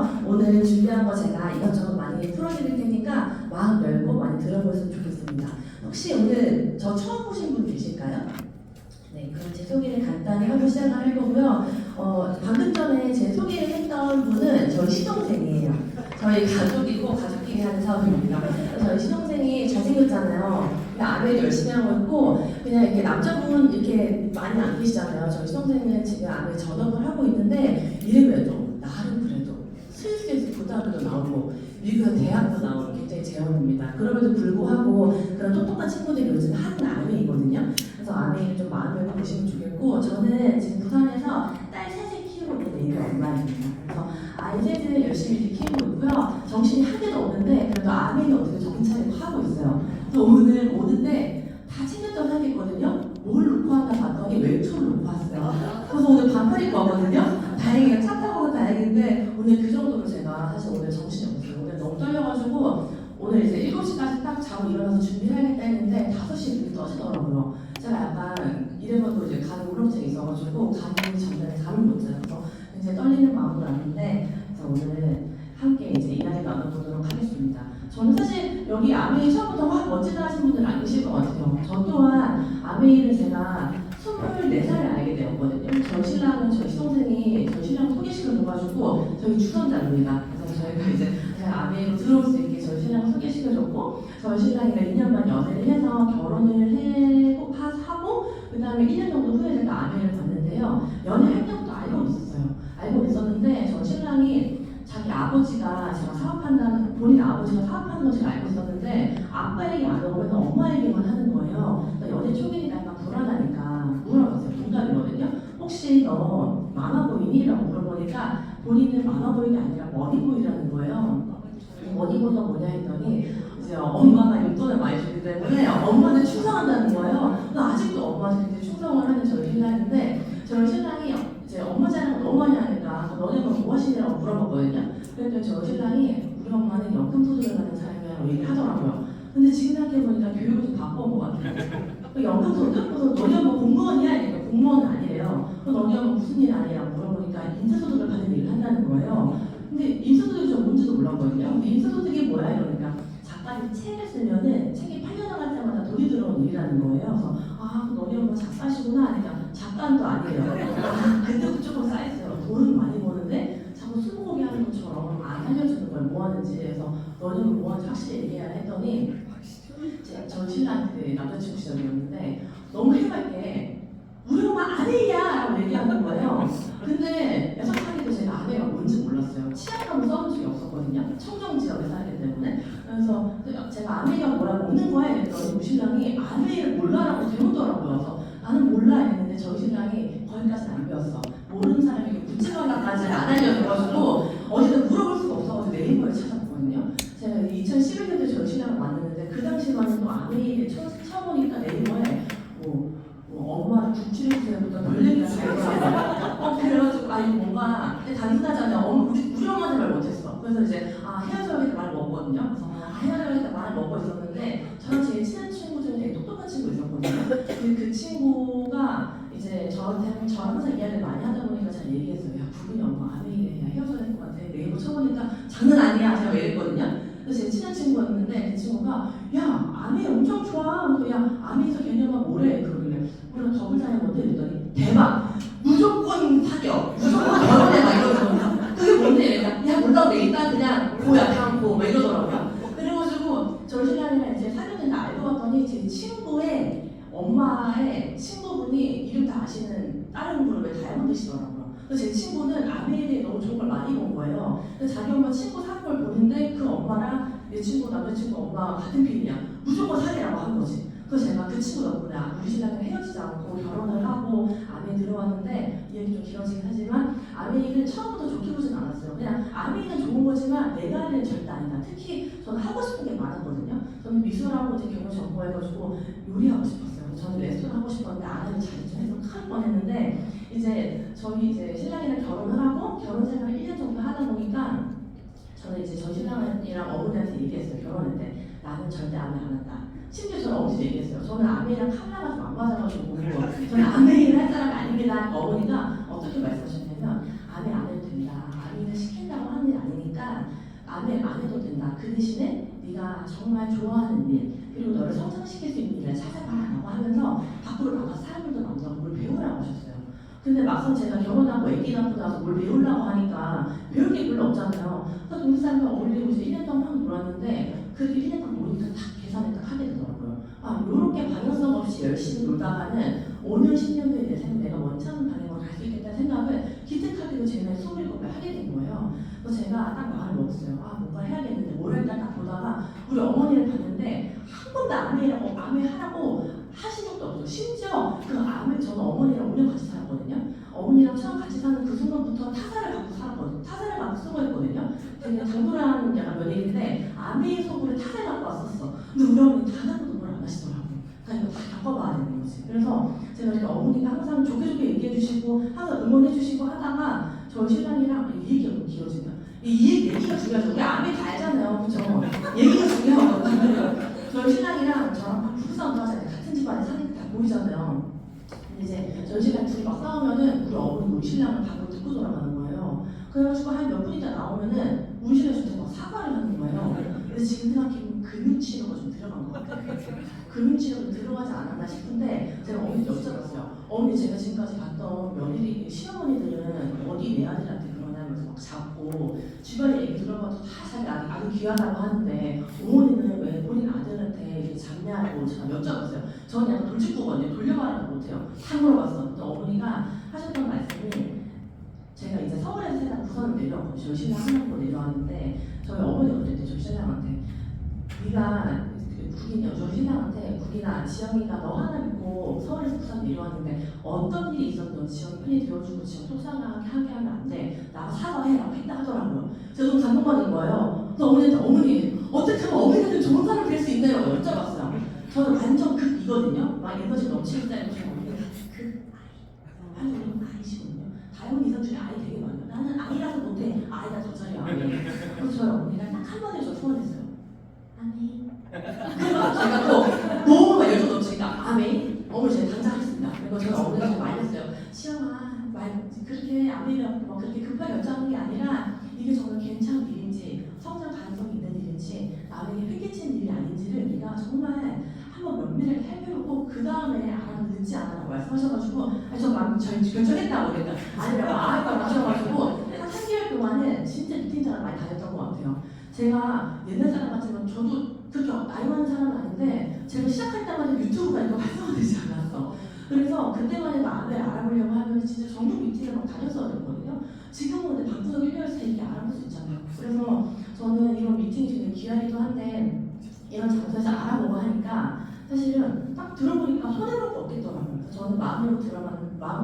하고요. 오늘 준비한 거 제가 이것저것 많이 풀어드릴 테니까 마음 열고 많이 들어보셨으면 좋겠습니다. 혹시 오늘 저 처음 보신 분 계실까요? 네, 그럼 제 소개를 간단히 하고 시작을 할 거고요. 방금 전에 제 소개를 했던 분은 저희 시동생이에요. 저희 가족이고 가족끼리 하는 사업입니다. 저희 시동생이 잘생겼잖아요. 아메를 열심히 하고 있고 그냥 이렇게 남자분 이렇게 많이 안 계시잖아요. 저희 시동생은 지금 아메 전업을 하고 있는데 이래봬도 나름 그래도 스위스에서 고등학교도 나오고 미국에서 대학도 나오고 굉장히 재원입니다. 그럼에도 불구하고 그런 똑똑한 친구들이 요즘 하는 아메이거든요. 그래서 아메이를 좀 마음을 보시면 좋겠고 저는 지금 부산에서 딸 셋을 키우고 있는 애기 엄마입니다. 그래서 아이 셋을 열심히 이렇게 키우고 있고요. 정신이 한 개도 없는데 그래도 아메이는 어떻게 정신 차리고 하고 있어요. 또 오늘 오는데 다 챙겼다고 하겠거든요. 뭘 놓고 왔나 봤더니 외투를 놓고 왔어요. 그래서 오늘 반팔 입고 왔거든요. 다행히 차 타고 다행인데 오늘 그 정도로 제가 사실 오늘 정신이 없어요. 오늘 너무 떨려가지고 오늘 이제 7시까지 딱 자고 일어나서 준비해야겠다 했는데 5시에 눈이 떠지더라고요. 제가 약간 이래봐도 이제 간 우울증이 있어가지고 감기 전날에 잠을 못 자요. 그래서 굉장히 떨리는 마음으로 왔는데 그래서 오늘 함께 이제 이야기 나눠보도록 하겠습니다. 저는 사실 여기 아메이 처음부터 확 멋지다 하신 분들 안 계실 것 같아요. 저 또한 아메이를 제가 24살에 알게 되었거든요. 저희 신랑은 저희 시동생이 저희 신랑 소개시켜 줘가지고 저희 주선자입니다. 그래서 저희가 이제 제가 아메이로 들어올 수 있게 저희 신랑을 소개시켜줬고 저희 신랑이랑 2년만 연애를 해서 결혼을 하고 그 다음에 1년 정도 후에 제가 아메이를 봤는데요. 연애할 때부터 알고 있었어요. 알고 있었는데 저희 신랑이 자기 아버지가 제가 사업한다는 본인 아버지가 사업하는 거 제가 알고 있었는데 아빠 얘기 안 하고 맨날 엄마 얘기만 하는 거예요. 그러니까 연애 초기니까 약간 불안하니까 물어봤어요. 동갑이거든요. 혹시 너 마마보이니? 라고 물어보니까 본인은 마마보이가 아니라 머니보이라는 거예요. 머니보이가 뭐냐 했더니 이제 엄마가 용돈을 많이 주기 때문에 엄마는 충성한다는 거예요. 아직도 엄마한테 굉장히 충성을 하는 저희 신랑인데 저희 신랑이 이제 엄마 자랑을 너무 많이 하니까 너네는 뭐 하시냐고 물어봤거든요. 그랬더니 저희 신랑이 우리 엄마는 연금 소득을 받는 사람이라고 얘기를 하더라고요. 근데 지금 생각해보니까 교육을 좀 바꿔온 것 같아요. 연금 소득? 그래서 너네 엄마 공무원이야? 그러니까 공무원은 아니래요. 그럼 너네 엄마 무슨 일 아니냐고 물어보니까 인사소득을 받는 일을 한다는 거예요. 근데 인사소득이 저 뭔지도 몰랐거든요. 근데 인사소득이 뭐야? 이러니까 작가님 책을 쓰면은 책이 팔려나갈 때마다 돈이 들어오는 일이라는 거예요. 그래서 너네 엄마 작가시구나 하니까 작가도 아니에요. 그때부터 조금 쌓였어요. 돈은 많이 버는데 자꾸 스무고개 하는 것처럼 안 알려주는 거예요. 뭐 하는지. 그래서 너는 뭐 하는지 확실히 얘기해야 했더니 저 신랑 그 남자친구 시절이었는데 너무 해맑게 우리 엄마 아내야! 라고 얘기하는 거예요. 근데 6살이 때 제가 아내가 뭔지 몰랐어요. 치약감을 써본 적이 없었거든요. 청정 지역에 살기 때문에. 그래서 제가 아내가 뭐라고 먹는 거야? 이랬더니 우리 신랑이 아내를 몰라라고 대묻더라고요. 그래서 나는 몰라 했는데 저희 신랑이 거기까지는 안 배웠어. 모르는 사람에게 구체관계까지는 안 알려줘가지고 어디다 물어볼 수가 없어가지고 네이버에 찾아봤거든요. 제가 2011년도에 저희 신랑을 만났는데 그 당시만은 또 아내를 쳐보니까 네이버에 엄마를 국치해주세요부터 별 얘기가 있더라고요. 그래가지고 이거 뭔가 단순하잖아요. 우리 엄마한테 말 못했어. 그래서 이제 헤어져야겠다 말을 먹거든요. 그래서 헤어져야겠다 말을 먹고 있었는데 저랑 제일 친한 친구 중에 되게 똑똑한 친구 있었거든요. 그 친구가 이제 저랑 항상 이야기를 많이 하다 보니까 잘 얘기했어요. 야 부분이 엄마 아메이래. 야 헤어져야 될 것 같아. 네이버 쳐보니까 장난 아니야. 제가 이랬거든요. 그래서 제 친한 친구였는데 그 친구가 야 아메이 엄청 좋아. 그래서 야 아메이에서 걔네가 뭐래? 그러길래 그럼 더블 사는 건데 이랬더니 대박! 무조건 사겨! 무조건 결혼해! 막 이러더라고요. 그게 뭔데? 이랬다. 야 몰라 내 일단 그냥 고야 당고 막 이러더라고요. 그래가지고 저희 신랑이랑 이제 사귀었는데 알고 봤더니 제 친구의 엄마의 친구분이 이름 다 아시는 다른 그룹의 다이아몬드시더라고요. 그래서 제 친구는 아메이에 대해 너무 좋은 걸 많이 본 거예요. 그래서 자기 엄마 친구 사는 걸 보는데 그 엄마랑 내 친구 남자친구 엄마가 같은 필이야. 무조건 사귀라고 한 거지. 그래서 제가 그 친구 덕분에 우리 신랑이랑 헤어지지 않고 결혼을 하고 아메이 들어왔는데 이 얘기 좀 길어지긴 하지만 아메이는 처음부터 좋게 보진 않았어요. 그냥 아메이는 좋은 거지만 내가 하는 절대 아니다. 특히 저는 하고 싶은 게 많았거든요. 저는 미술하고 제 경영 전공해가지고 요리하고 싶었어요. 저는 레스토랑 하고 싶었는데 아내는 자리 좀 해서 큰일 뻔했는데 이제 저희 이제 신랑이랑 결혼을 하고 결혼 생활을 1년 정도 하다 보니까 저는 이제 저 신랑이랑 어머니한테 얘기했어요. 결혼할 때 나는 절대 아메이 안 한다. 심지어 저는 어머니도 얘기했어요. 저는 아메이랑 카메라가 좀 안 맞아가지고 저는 아메이를 할 사람이 아닙니다. 어머니가 어떻게 말씀하셨냐면 아메이 안 해도 된다. 아메이는 시킨다고 하는 일 아니니까 아멘 안 해도 된다. 그 대신에 네가 정말 좋아하는 일 그리고 너를 성장시킬 수 있는 일을 찾아봐라고 하면서 밖으로 나가서 사람들도 만나고 뭘 배우라고 하셨어요. 근데 막상 제가 결혼하고 애기 낳고 나서 뭘 배우려고 하니까 배울 게 별로 없잖아요. 그래서 동네 사람과 어울리고 이제 1년 동안 막 놀았는데 그렇게 1년 동안 노니까 딱 계산을 딱 하게 되더라고요. 아, 요렇게 방향성 없이 열심히 놀다가는 5년, 10년 후에 내 삶에 내가 원치 않는 방향으로 갈 수 있겠다는 생각을 기특하게도 제 눈에 소리를 하게 된 거예요. 그래서 제가 딱 마음을 먹었어요. 아, 뭔가 해야겠는데 뭘 할까 딱 보다가 우리 어머니를 봤는데 한 번도 아메라고 아메하라고 하신 적도 없어요. 심지어 그 아메 저는 어머니랑 5년 같이 살았거든요. 어머니랑 처음 같이 사는 그 순간부터 타사를 갖고 살았거든요. 타사를 갖고 쓰고 있거든요. 되게 당돌한 약간 며느리인데 아메의 속으로 타사를 갖고 왔었어. 근데 우리 어머니 단 한 번도 뭘 안 하시더라고요. 그러니까 이거 다 겪어봐야 되는 거지. 그래서 제가 이렇게 어머니가 항상 좋게 좋게 얘기해 주시고 항상 응원해 주시고 하다가 저희 신랑이랑 이 얘기가 너무 길어지네요. 이 얘기가 중요하죠. 우리 아메 다 알잖아요. 그죠? 얘기가 중요하거든요. 저희 신랑이랑 저랑 부부싸움도 하잖아요. 같은 집안에 사니까 다 보이잖아요. 근데 이제 저희 신랑 둘이 막 싸우면은 우리 어머니 우리 신랑을 방금 듣고 돌아가는 거예요. 그래가지고 한 몇 분 있다 나오면은 우리 신랑이 저한테 막 사과를 하는 거예요. 그래서 지금 생각해보면 근육치료가 좀 들어간 것 같아요. 근육치료가 좀 들어가지 않았나 싶은데 제가 어머니한테 여쭤봤어요. 어머니 제가 지금까지 봤던 며느리 시어머니들은 어디 내 아들한테 그러냐면서 막 잡고 주변에 얘기 들어봐도 다 자기 아들 귀하다고 하는데 어머니는 왜 본인 아들한테 이렇게 잡냐고 제가 여쭤봤어요. 저는 약간 돌직구거든요. 돌려말하는 못해요. 탁 물어봤어. 근데 어머니가 하셨던 말씀이 제가 이제 서울에서 살다 부산을 내려왔고 저희 신랑 하나로 내려왔는데 저희 어머니가 그랬대요. 저희 신랑한테 네가 국인이요. 저희 신랑한테 국인아 지영이가 너 하나 믿고 서울에서 부산 내려왔는데 어떤 일이 있었던 지영이 편히 되어주고 지영 속상하게 하게 하면 안 돼. 나가 사과해라고 했다 하더라고요. 제가 너무 감동받은 거예요. 그래서 어머니한테 어머니 어떻게 하면 어머니한테 좋은 사람 될 수 있나요? 여쭤봤어요. 저는 완전 극이거든요. 막 에너지 넘치는 스타일이고 어머니가 아니 우리는 아이시거든요. 다른 이상 중에 아이 되게 많아요. 나는 아이라서 못해. 아이가 더 잘해요. 그래서 저희 어머니가 딱 한 번에 저 소원했어요. 아멘. 제가 또 너무 막 열정 넘치니까 아멘. 어머니 제가 당장 하겠습니다. 그리고 저희 어머니가 좀 말렸어요. 시영아 말 그렇게 아멘이라고 막 그렇게 급하게 결정하는 게 아니라 이게 정말 괜찮은 일인지 성장 가능성이 있는 일인지 남에게 폐기치는 일이 아닌지를 네가 정말 한번 면밀하게 살펴보고 그 다음에 알아도 늦지 않아라고 말씀하셔가지고 저희 결정했다고 그러니까 아니라고 알았다고 하셔가지고 한 3개월 동안은 진짜 미팅장을 많이 다녔던 것 같아요. 제가 옛날 사람 같지만 저도 그렇게 나이 많은 사람은 아닌데 제가 시작할 때마다 유튜브가 이거 활성화되지 않았어. 그래서 그때만 해도 아베를 알아보려고 하면 진짜 전국 미팅을 막 다녔어야 됐거든요. 지금은 근데 방구석 1년에서 이렇게 알아볼 수 있잖아요. 그래서 저는 이런 미팅이 되게 귀하기도 한데 이런 장소에서 알아보고 하니까 사실은 딱 들어보니까 손해볼 게 없겠더라고요. 저는 마음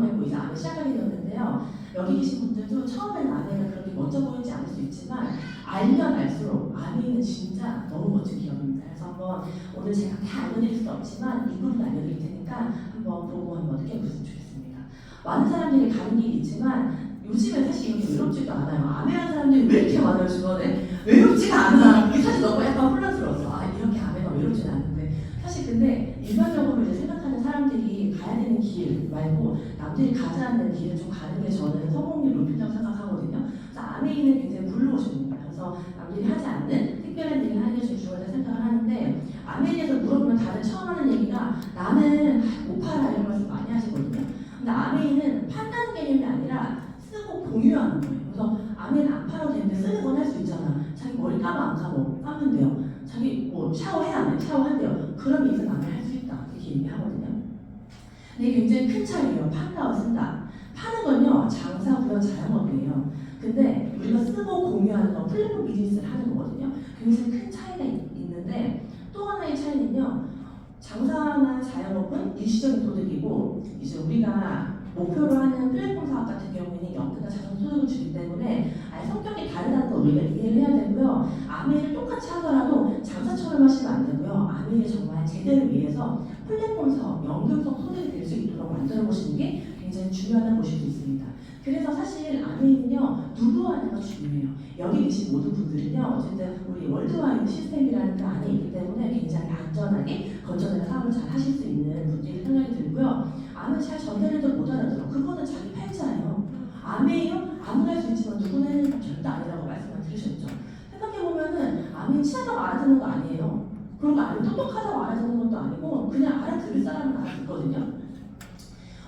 내고 이제 아베 시작하게 되었는데요. 여기 계신 분들도 처음에는 아베가 그렇게 멋져 보이지 않을 수 있지만 알면 알수록 아베는 진짜 너무 멋진 기업입니다. 그래서 한번 오늘 제가 다 알려드릴 수는 없지만 이 부분 알려드릴 테니까 한번 보고 한번 느껴보셨으면 좋겠습니다. 많은 사람들이 가는 길이 있지만 요즘에 사실 이렇게 외롭지도 않아요. 아메라는 사람들이 왜 이렇게 많아요 주변에? 외롭지가 않아. 이게 사실 너무 약간 혼란스러웠어. 아 이렇게 아메가 외롭지는 않은데 사실 근데 일반적으로 이제 생각하는 사람들이 가야 되는 길 말고 남들이 가지 않는 길을 좀 가는 게 저는 성공률 높인다고 생각하거든요. 그래서 아메이는 굉장히 불러오십니다. 그래서 남들이 하지 않는 특별한 일을 하는 게 좀 중요하다고 생각을 하는데 아메에 대해서 물어보면 다들 처음 하는 얘기가 나는 못 팔아 이런 말씀 많이 하시거든요. 근데 아메이는 판다는 개념이 아니라 쓰고 공유하는 거예요. 그래서 아메는 안 팔아도 되는데 쓰는 건 할 수 있잖아. 자기 머리 감아 안 감어? 감면 돼요. 자기 뭐 샤워해야 안 해? 샤워한대요. 그럼 이제 아메 할 수 있다. 이렇게 얘기하거든요. 근데 굉장히 큰 차이예요. 판다와 쓴다. 파는 건요 장사, 부연, 자영업이에요. 근데 우리가 쓰고 공유하는 건 플랫폼 비즈니스를 하는 거거든요. 굉장히 큰 차이가 있는데 또 하나의 차이는요. 장사나 자영업은 일시적인 소득이고 이제 우리가 목표로 하는 플랫폼 사업 같은 경우에는 연금과 자동 소득을 주기 때문에 아예 성격이 다르다는 걸 우리가 이해를 해야 되고요. 아메이를 똑같이 하더라도 장사처럼 하시면 안 되고요. 아메이를 정말 제대로 위해서 플랫폼 사업, 연금성 소득이 될 수 있도록 만들어 보시는 게 굉장히 중요하다고 보실 수 있습니다. 그래서 사실 아메이는요 누구 하나가 중요해요. 여기 계신 모든 분들은요 어쨌든 우리 월드와이드 시스템이라는 그 안에 있기 때문에 굉장히 안전하게 건전하게 사업을 잘 하실 수 있는 분들이 생각이 들고요. 아메이 잘 전달해도 못 알아들어. 그거는 자기 팔자예요. 아메이요? 아무나 할 수 있지만 누구나 하는 건 절대 아니라고 말씀을 드리셨죠. 생각해 암이 친하다고 알아듣는 거 아니에요. 그리고 암이 똑똑하다고 알아듣는 것도 아니고 그냥 알아들을 사람은 알아듣거든요.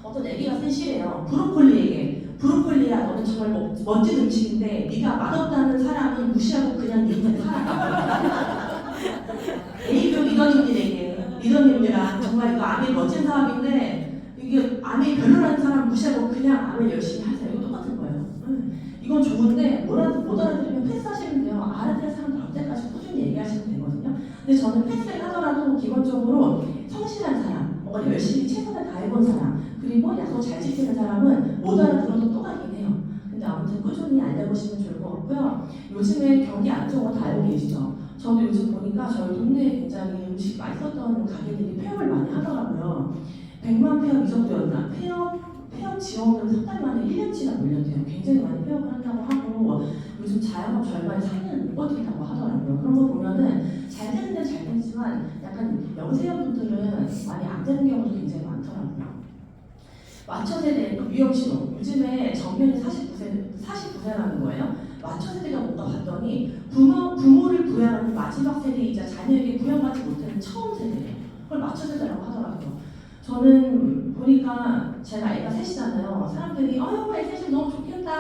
어떤 애기가 센시래요. 브로콜리야 너는 정말 멋진 음식인데 네가 맛없다는 사람은 무시하고 그냥 니는 살아. A교 리더님이랑 정말 이거 암이 멋진 사업인데 이게 암이 별로라는 사람 무시하고 그냥 암을 열심히 하세요. 이거 똑같은 거예요. 이건 좋은데 못 알아들으면 패스하시면 돼요. 알아들을 사람 나올 때까지 꾸준히 얘기하시면 되거든요. 근데 저는 패스를 하더라도 기본적으로 성실한 사람, 뭔가 열심히 최선을 다해본 사람, 그리고 약속 잘 지키는 사람은 못 알아들어도 또 가긴 해요. 근데 아무튼 꾸준히 알려보시면 좋을 것 같고요. 요즘에 경기 안 좋은 거 다 알고 계시죠? 저도 요즘 보니까 저희 동네에 굉장히 음식 맛있었던 가게들이 폐업을 많이 하더라고요. 100만 폐업 이 정도였나? 폐업 지원금 3달 만에 1년치나 몰렸대요. 굉장히 많이 폐업을 한다고 하고 요즘 자영업 절반이 3년 못 버틴다고 하더라고요. 그런 거 보면은 잘 되는 데는 잘 되지만 약간 영세형분들은 많이 안 되는 경우도 굉장히 많더라고요. 마처세대 위험신호. 요즘에 정년이 49세라는 거예요. 마처세대가 뭔가 봤더니 부모를 부양하는 마지막 세대이자 자녀에게 부양받지 못하는 처음 세대예요. 그걸 마처세대라고 하더라고요. 저는 보니까 제가 애가 셋이잖아요. 사람들이 아유 애 셋이 너무 좋겠다.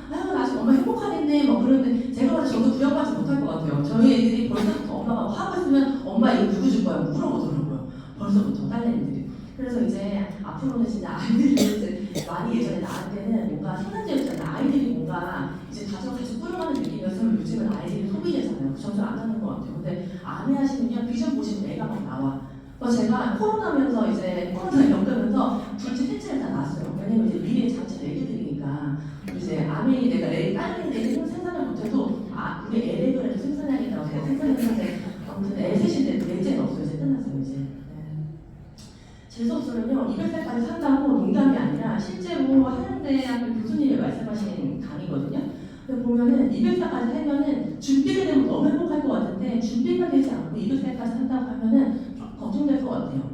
아유 나 지금 엄마 행복하겠네. 뭐 그러는데 제가 봐도 저도 부양받지 못할 것 같아요. 저희 애들이 벌써부터 엄마가 하고 있으면 엄마 이거 누구 줄 거야? 물어보더라고요. 벌써부터 딸내미들이. 그래서 이제 앞으로는 진짜 아이들을 많이 예전에 낳을 때는 뭔가 생산자였잖아요. 아이들이 뭔가 이제 가족 꾸려가는 느낌이어서 요즘은 아이들이 소비되잖아요. 점점 안 하는 것 같아요. 근데 암에 하시면요 비전 보시면 애가 막 나와. 제가 코로나면서 이제 코로나 겪으면서 둘째 셋째를 다 낳았어요. 왜냐면 이제 미래 장치 애기들이니까 이제 암이 내가 딸내미를 생산을 못해도 우리 애를 생산하겠다고 제가 생산했는데 아무튼 애 셋인데 넷째는 없어요. 이제 끝났어요 이제. 재수없으면요 200살까지 산다고 농담이 아니라 실제로 한양대학교 교수님이 말씀하신 강의거든요. 근데 보면은 200살까지 살면은 준비가 되면 너무 행복할 것 같은데 준비가 되지 않고 200살까지 산다고 하면은 좀 걱정될 것 같아요.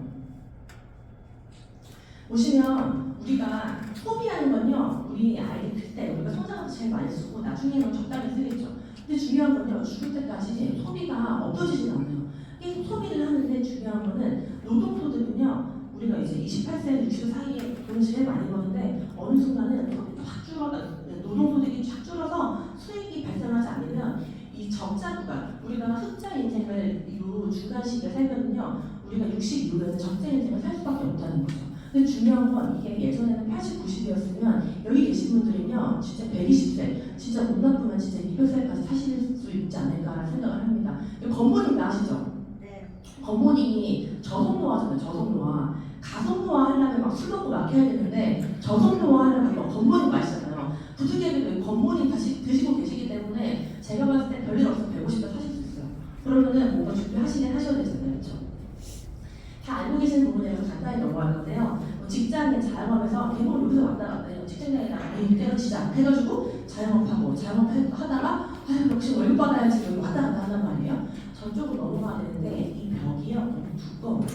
보시면 우리가 소비하는 건요 우리 아이들 클 때 우리가 성장하면서 제일 많이 쓰고 나중에는 적당히 쓰겠죠. 근데 중요한 건요 죽을 때까지 소비가 없어지진 않아요. 계속 소비를 하는데 중요한 거는 노동소득은요 우리가 이제 28세, 60세 사이에 돈을 제일 많이 버는데 어느 순간은 소비가 확 노동소득이 확 줄어서 수익이 발생하지 않으면 이 적자 구간, 우리가 흑자 인생을 이후 중간 시기에 살면은요 우리가 60 이후에는 적자 인생을 살 수밖에 없다는 거죠. 근데 중요한 건 이게 예전에는 80, 90이었으면 여기 계신 분들은요 진짜 120세, 진짜 못 나쁘면 진짜 200살까지 사실 수 있지 않을까라는 생각을 합니다. 건보님 아시죠? 네. 건보님이 저속노화잖아요. 저속노화. 가속노화 하려면 막 술 먹고 막 해야 되는데 저속노화 하려면 막 건보님 마시잖아요. 부득이하게 건보님 다시 드시고 계시기 때문에 제가 봤을 때 별일 없으면 150살 사실 수 있어요. 그러면은 뭔가 준비하시긴 하셔야 되잖아요. 그렇죠? 다 알고 계시는 부분이라서 간단히 넘어갈 건데요. 직장인 자영업에서 대부분 여기서 왔다 갔다 해요. 직장인이랑 때려치자 해가지고 자영업하다가 아유 역시 월급 받아야지 여기 왔다 갔다 한단 말이에요. 저쪽으로 넘어가야 되는데 이 벽이요 너무 두꺼워요.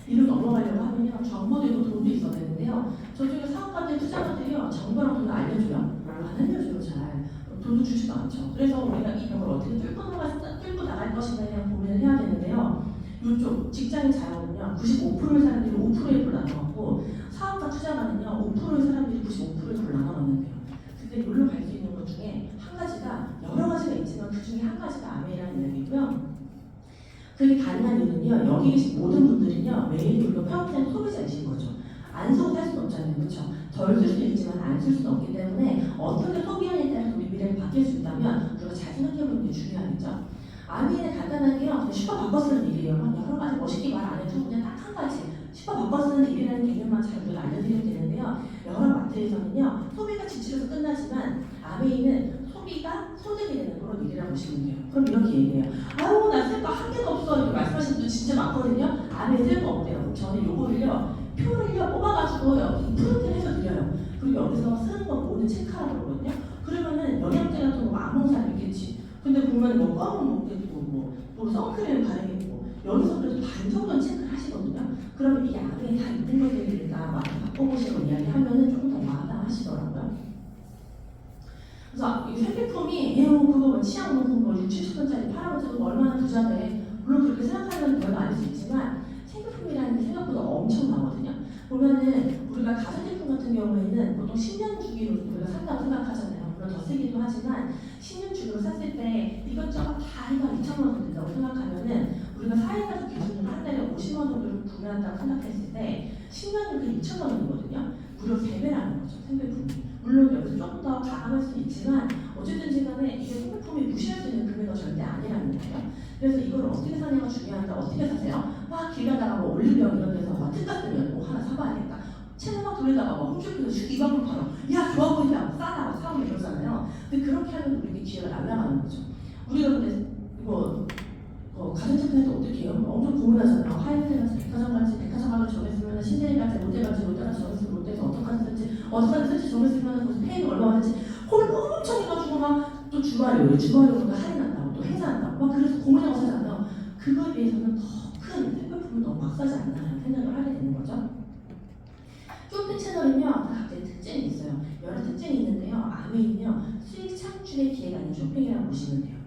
이로 넘어가려고 하면요 정보도 있고 돈도 있어야 되는데요. 저쪽에 사업가들, 투자가들이요 정보랑 돈을 알려줘요. 안 알려줘요 잘. 돈도 주지도 않죠. 그래서 우리가 이 벽을 어떻게 뚫고 나갈 것인가에 대한 고민을 해야 되는데요. 이쪽 직장인 자영업은요 95%의 사람들이 5%의 불 나눠갖고 사업가 투자가는요 5%의 사람들이 95%의 불 나눠놨는데요. 근데 여기로 갈 수 있는 것 중에 한 가지가 여러 가지가 있지만 그 중에 한 가지가 암이라는 이야기고요. 그게 가능한 이유는요 여기 계신 모든 분들은요 매일 우리가 평생 소비자이신 거죠. 안 사고 살 수는 없잖아요. 그렇죠? 덜 쓸 수도 있지만 안 쓸 수는 없기 때문에 어떻게 소비하느냐에 따라서 우리 미래를 바뀔 수 있다면 우리가 잘 생각해보는 게 중요하겠죠. 암이는 간단하게요. 그냥 슈퍼 바꿔 쓰는 일이에요. 여러 가지 멋있게 말 안 해도 그냥 딱 한 가지 슈퍼 바꿔 쓰는 일이라는 개념만 잘 우리가 알려드리면 되는데요. 여러 마트에서는요. 소비가 지출해서 끝나지만 암에는 소비가 소득이 되는 그런 일이라고 보시면 돼요. 그럼 이렇게 얘기해요. 아유 나 쓸 거 한 개도 없어. 이렇게 말씀하시는 분들 진짜 많거든요. 암에 쓸 거 없대요. 저는 요거를요. 표를요 뽑아가지고 여기 프린트를 해서 드려요. 그리고 여기서 쓰는 거 모두 체크하라고 그러거든요. 그러면은 영양제 같은 거 안 먹는 사람 있겠지. 근데 보면 뭐 껌은 먹겠고 뭐 선크림 바르겠고 여기서 그래도 반 정도는 체크를 하시거든요. 그러면 이 안에 다 있는 것들이니까 마트 바꿔보시고 이야기하면은 조금 더 와닿으시더라고요. 그래서 이 생필품이 그거 뭐 치약 뭐 60, 70원짜리 팔아가지고 얼마나 부자가 보면은 우리가 가전제품 같은 경우에는 보통 10년 주기로 우리가 산다고 생각하잖아요. 물론 더 쓰기도 하지만 10년 주기로 샀을 때 이것저것 다 해가 2천만 원 된다고 생각하면은 우리가 사회가족 기준으로 한 달에 50만 원 정도를 구매한다고 생각했을 때 10년이면 그 2천만 원이거든요. 무려 3배라는 거죠. 생필품이. 물론 여기서 조금 더 가감할 수는 있지만 어쨌든지 간에 이게 생필품이 무시할 수 있는 금액은 절대 아니라는 거예요. 그래서 이걸 어떻게 사냐가 중요한데 어떻게 사세요? 막 길 가다가 뭐 올리브영 이런 데서 막 특가 뜨면 뭐 하나 사봐야겠다. 채널 막 돌리다가 막 홈쇼핑에서 슈 이만큼 팔아. 야 좋아 보인다. 싸다. 사면 이러잖아요. 근데 그렇게 하면 우리에게 기회가 날아가는 거죠. 우리가 근데 이거 가전제품에서 어떻게 해요? 엄청 고민하잖아요. 하이힐 가서 백화점 가서 정했으면 신세계 가서 롯데 가서 정했으면 롯데에서 어떤 카드 쓸지 정했으면 무슨 페이가 얼마 받을지 고민 엄청 해가지고 막 또 주말에 우리가 할인한다고 또 행사한다고 막 그래서 고민하고 사잖아요. 그거에 비해서는 더 큰 생필품을 너무 막 사지 않나라는 생각을 하게 되는 거죠. 쇼핑 채널은요, 각자의 특징이 있어요. 여러 특징이 있는데요. 아메이는요, 수익 창출의 기회가 있는 쇼핑이라고 보시면 돼요.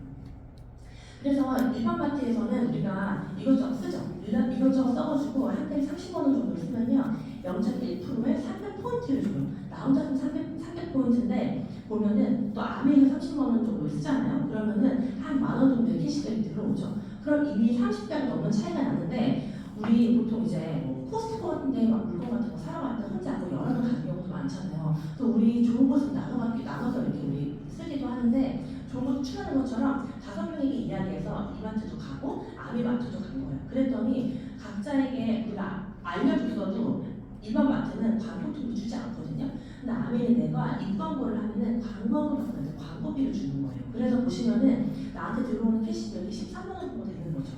그래서 일반 마트에서는 우리가 이것저것 쓰죠. 이것저것 써가지고 한 달에 30만 원 정도 쓰면요, 0.1%에 300포인트를 줘요. 나 혼자 는 300포인트인데 보면은 또 아메이가 30만 원 정도 쓰잖아요. 그러면은 한 만 원 정도의 캐시백이 들어오죠. 그럼 이미 30배가 넘는 차이가 나는데 우리 보통 이제 뭐 코스트코 같은데 막 물건 같은 거 사러 갈 때 혼자 뭐 여러 명 가는 경우도 많잖아요. 또 우리 좋은 곳은 나눠서 이렇게 우리 쓰기도 하는데 좋은 곳 추천하는 것처럼 5명에게 이야기해서 이마트도 가고 아미마트도 간 거예요. 그랬더니 각자에게 우리가 알려줬어도 일반 마트는 광고통도 주지 않거든요. 근데 아미는 내가 입광고를 하면은 광고비를 주는 거예요. 그래서 보시면은 나한테 들어오는 캐시백이 13만 원 정도 되는 거죠.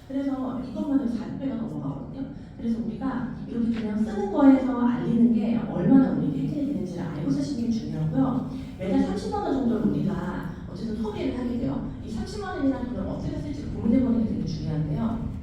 그래서 이것만 해도 400배가 넘어가거든요. 그래서 우리가 이렇게 그냥 쓰는 거에서 알리는 게 얼마나 우리에게 혜택이 되는지를 알고 쓰시는 게 중요하고요. 매달 30만 원 정도를 우리가 어쨌든 소비를 하게 돼요. 이 30만 원이라는 돈을 어떻게 쓸지 고민해보는 게 되게 중요한데요.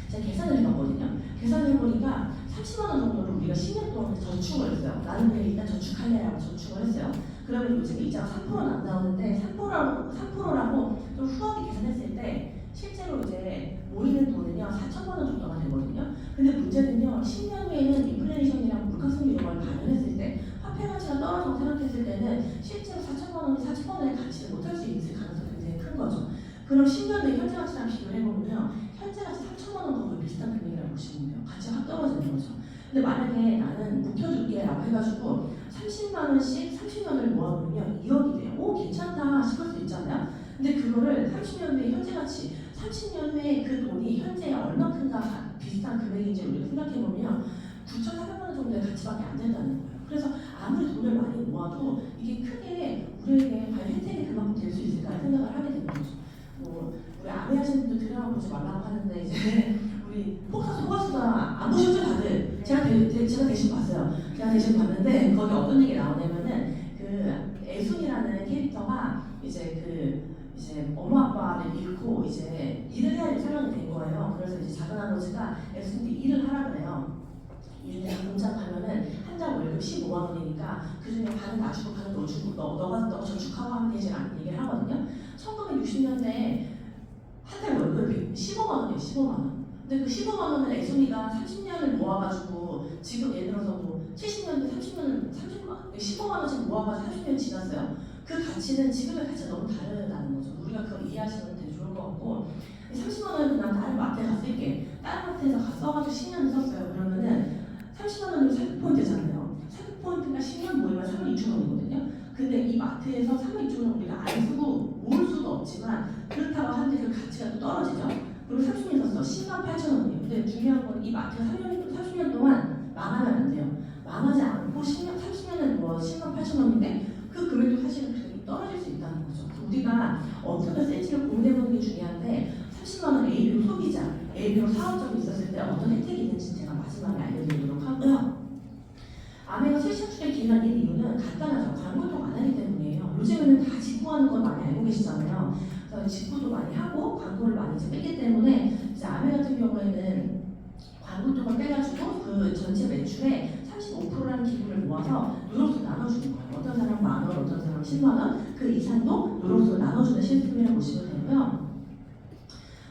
제가 계산을 해봤거든요. 계산을 해보니까 30만 원 정도를 우리가 10년 동안 저축을 했어요. 나는 그냥 일단 저축할래라고 저축을 했어요. 그러면 요즘 이자가 3%는 안 나오는데 3%라고 좀 후하게 계산했을 때 실제로 이제 모이는 돈은요 4천만 원 정도가 되거든요. 근데 문제는요 10년 후에는 인플레이션이랑 물가상승 이런 걸 반영했을 때 화폐 가치가 떨어져서 생각했을 때는 실제로 4천만 원의 가치를 못할 수 있을 가능성이 굉장히 큰 거죠. 그럼 10년 후에 현재 가치랑 비교를 해보면요 현재 가치 3천만 원과 거의 비슷한 금액이라고 보시면 돼요. 가치가 확 떨어지는 거죠. 근데 만약에 나는 묵혀줄게라고 해가지고 30만 원씩 30년을 모아보면 2억이 돼요. 오 괜찮다 싶을 수 있잖아요. 근데 그거를 30년 후에 현재 가치 30년 후에 그 돈이 현재에 얼마큼가 비슷한 금액인지 우리가 생각해보면 9,400만 원 정도의 가치밖에 안 된다는 거예요. 그래서 아무리 돈을 많이 모아도 이게 크게 우리에게 과연 혜택이 그만큼 될 수 있을까 생각을 하게 되는 거죠. 뭐 우리 아메 하시는 분들 들여다보지 말라고 하는데 이제 우리 폭삭 소가수다 안 보셨죠 다들? 제가 대신 봤어요. 제가 대신 봤는데 거기 어떤 얘기 나오냐면은 그 애순이라는 캐릭터가 이제 엄마 아빠를 잃고 이제 일을 해야 될 상황이 된 거예요. 그래서 이제 작은 아버지가 애순이 일을 하라 그래요. 일을 내가 공장 가면은 한 달 월급 15만 원이니까 그 중에 반은 놔주고 반은 넣어주고 너가 저축하고 하면 되지라는 얘기를 하거든요. 1960년대에 한 달 월급이 15만 원이에요. 15만 원. 근데 그 15만 원을 애순이가 30년을 모아가지고 지금 예를 들어서 뭐 70년대 15만 원씩 모아가지고 30년 지났어요. 그 가치는 지금의 가치가 너무 다르다는 거죠. 우리가 그걸 이해하시면 되게 좋을 것 같고 30만 원은 난 다른 마트에 가 쓸게. 다른 마트에서 써가지고 10년을 썼어요. 그러면은 30만 원이면 300포인트잖아요. 300포인트가 10년 모이면 3만 2천 원이거든요. 근데 이 마트에서 3만 2천 원 우리가 안 쓰고 모을 수도 없지만 그렇다고 하는데 그 가치가 또 떨어지죠. 그리고 30년 썼어. 10만 8천 원이에요. 근데 중요한 건 이 마트가 30년 동안 망하면 안 돼요. 망하지 않고 30년은 뭐 10만 8천 원인데 그 금액도 사실은 굉장히 떨어질 수 있다는 거죠. 우리가 어떻게 쓸지를 고민해보는 게 중요한데 30만 원 A비로 소비자, A비로 사업점이 있었을 때 어떤 혜택이 있는지 제가 마지막에 알려드리도록 하고요. 아메가 실시출의 기회가 있는 이유는 간단하죠. 광고도 안 하기 때문이에요. 요즘에는 다 직구하는 건 많이 알고 계시잖아요. 그래서 직구도 많이 하고 광고를 많이 이제 뺐기 때문에 이제 아메 같은 경우에는 광고통을 빼가지고 그 전체 매출의 35%라는 기부를 모아서 누록수 나눠주는 거예요. 어떤 사람 만 원, 어떤 사람 10만 원, 그 이상도 누록수 나눠주는 시스템이라고 보시면 되고요.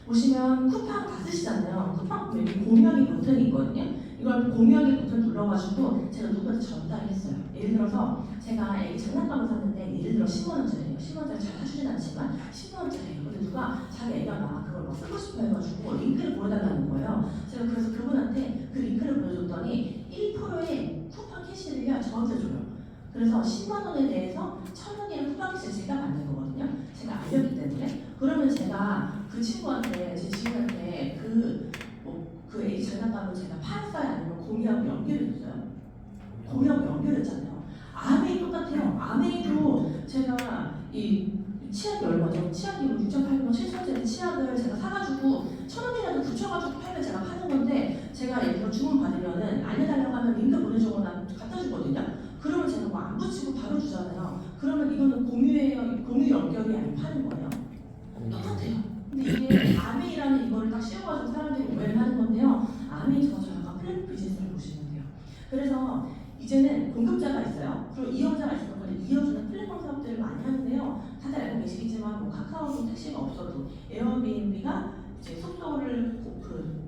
보시면 쿠팡 다 쓰시잖아요. 쿠팡 여기 공유하기 버튼이 있거든요. 이걸 공유하기 버튼 눌러가지고 제가 누구한테 전달했어요. 예를 들어서 제가 애기 장난감을 샀는데 예를 들어 10만원짜리예요. 10만원짜리 잘 사주진 않지만 10만원짜리예요. 근데 누가 자기 애가 막 그걸 막 쓰고 싶어 해가지고 링크를 보내달라는 거예요. 제가 그래서 그분한테 그 링크를 보내줬더니 1%의 쿠팡 캐시를요 저한테 줘요. 그래서 10만원에 대해서 1,000원이라는 쿠팡 캐시를 제가 받는 거거든요. 제가 알렸기 때문에. 그러면 제가 그 친구한테, 제 지인한테 그 애기 장난감을 제가 팔았어요? 아니면 공유하고 연결했어요? 공유하고 연결했잖아요. 아메이 똑같아요. 아메이도 제가 이 치약이 얼마죠? 치약이 6,800원, 7,000원짜리 치약을 제가 사가지고 1,000원이라도 붙여가지고 팔면 제가 파는 건데 제가 예를 들어 주문 받으면은 알려달라고 하면 링크 보내주거나 갖다 주거든요. 그러면 제가 뭐 안 붙이고 바로 주잖아요. 그러면 이거는 공유예요? 공유 연결이 아니면 파는 거예요? 똑같아요. 근데 이게 아메이라는 이거를 딱 씌워가지고 사람들이 오해를 하는 건데요. 아메이 저거 약간 플랫 비즈니스를 보시면 돼요. 그래서 이제는 공급자가 있어요. 그리고 이용자가 있어요. 그걸 이어주는 플랫폼 사업들을 많이 하는데요. 다들 알고 계시겠지만 뭐 카카오도 택시가 없어도 에어비앤비가 이제 속도를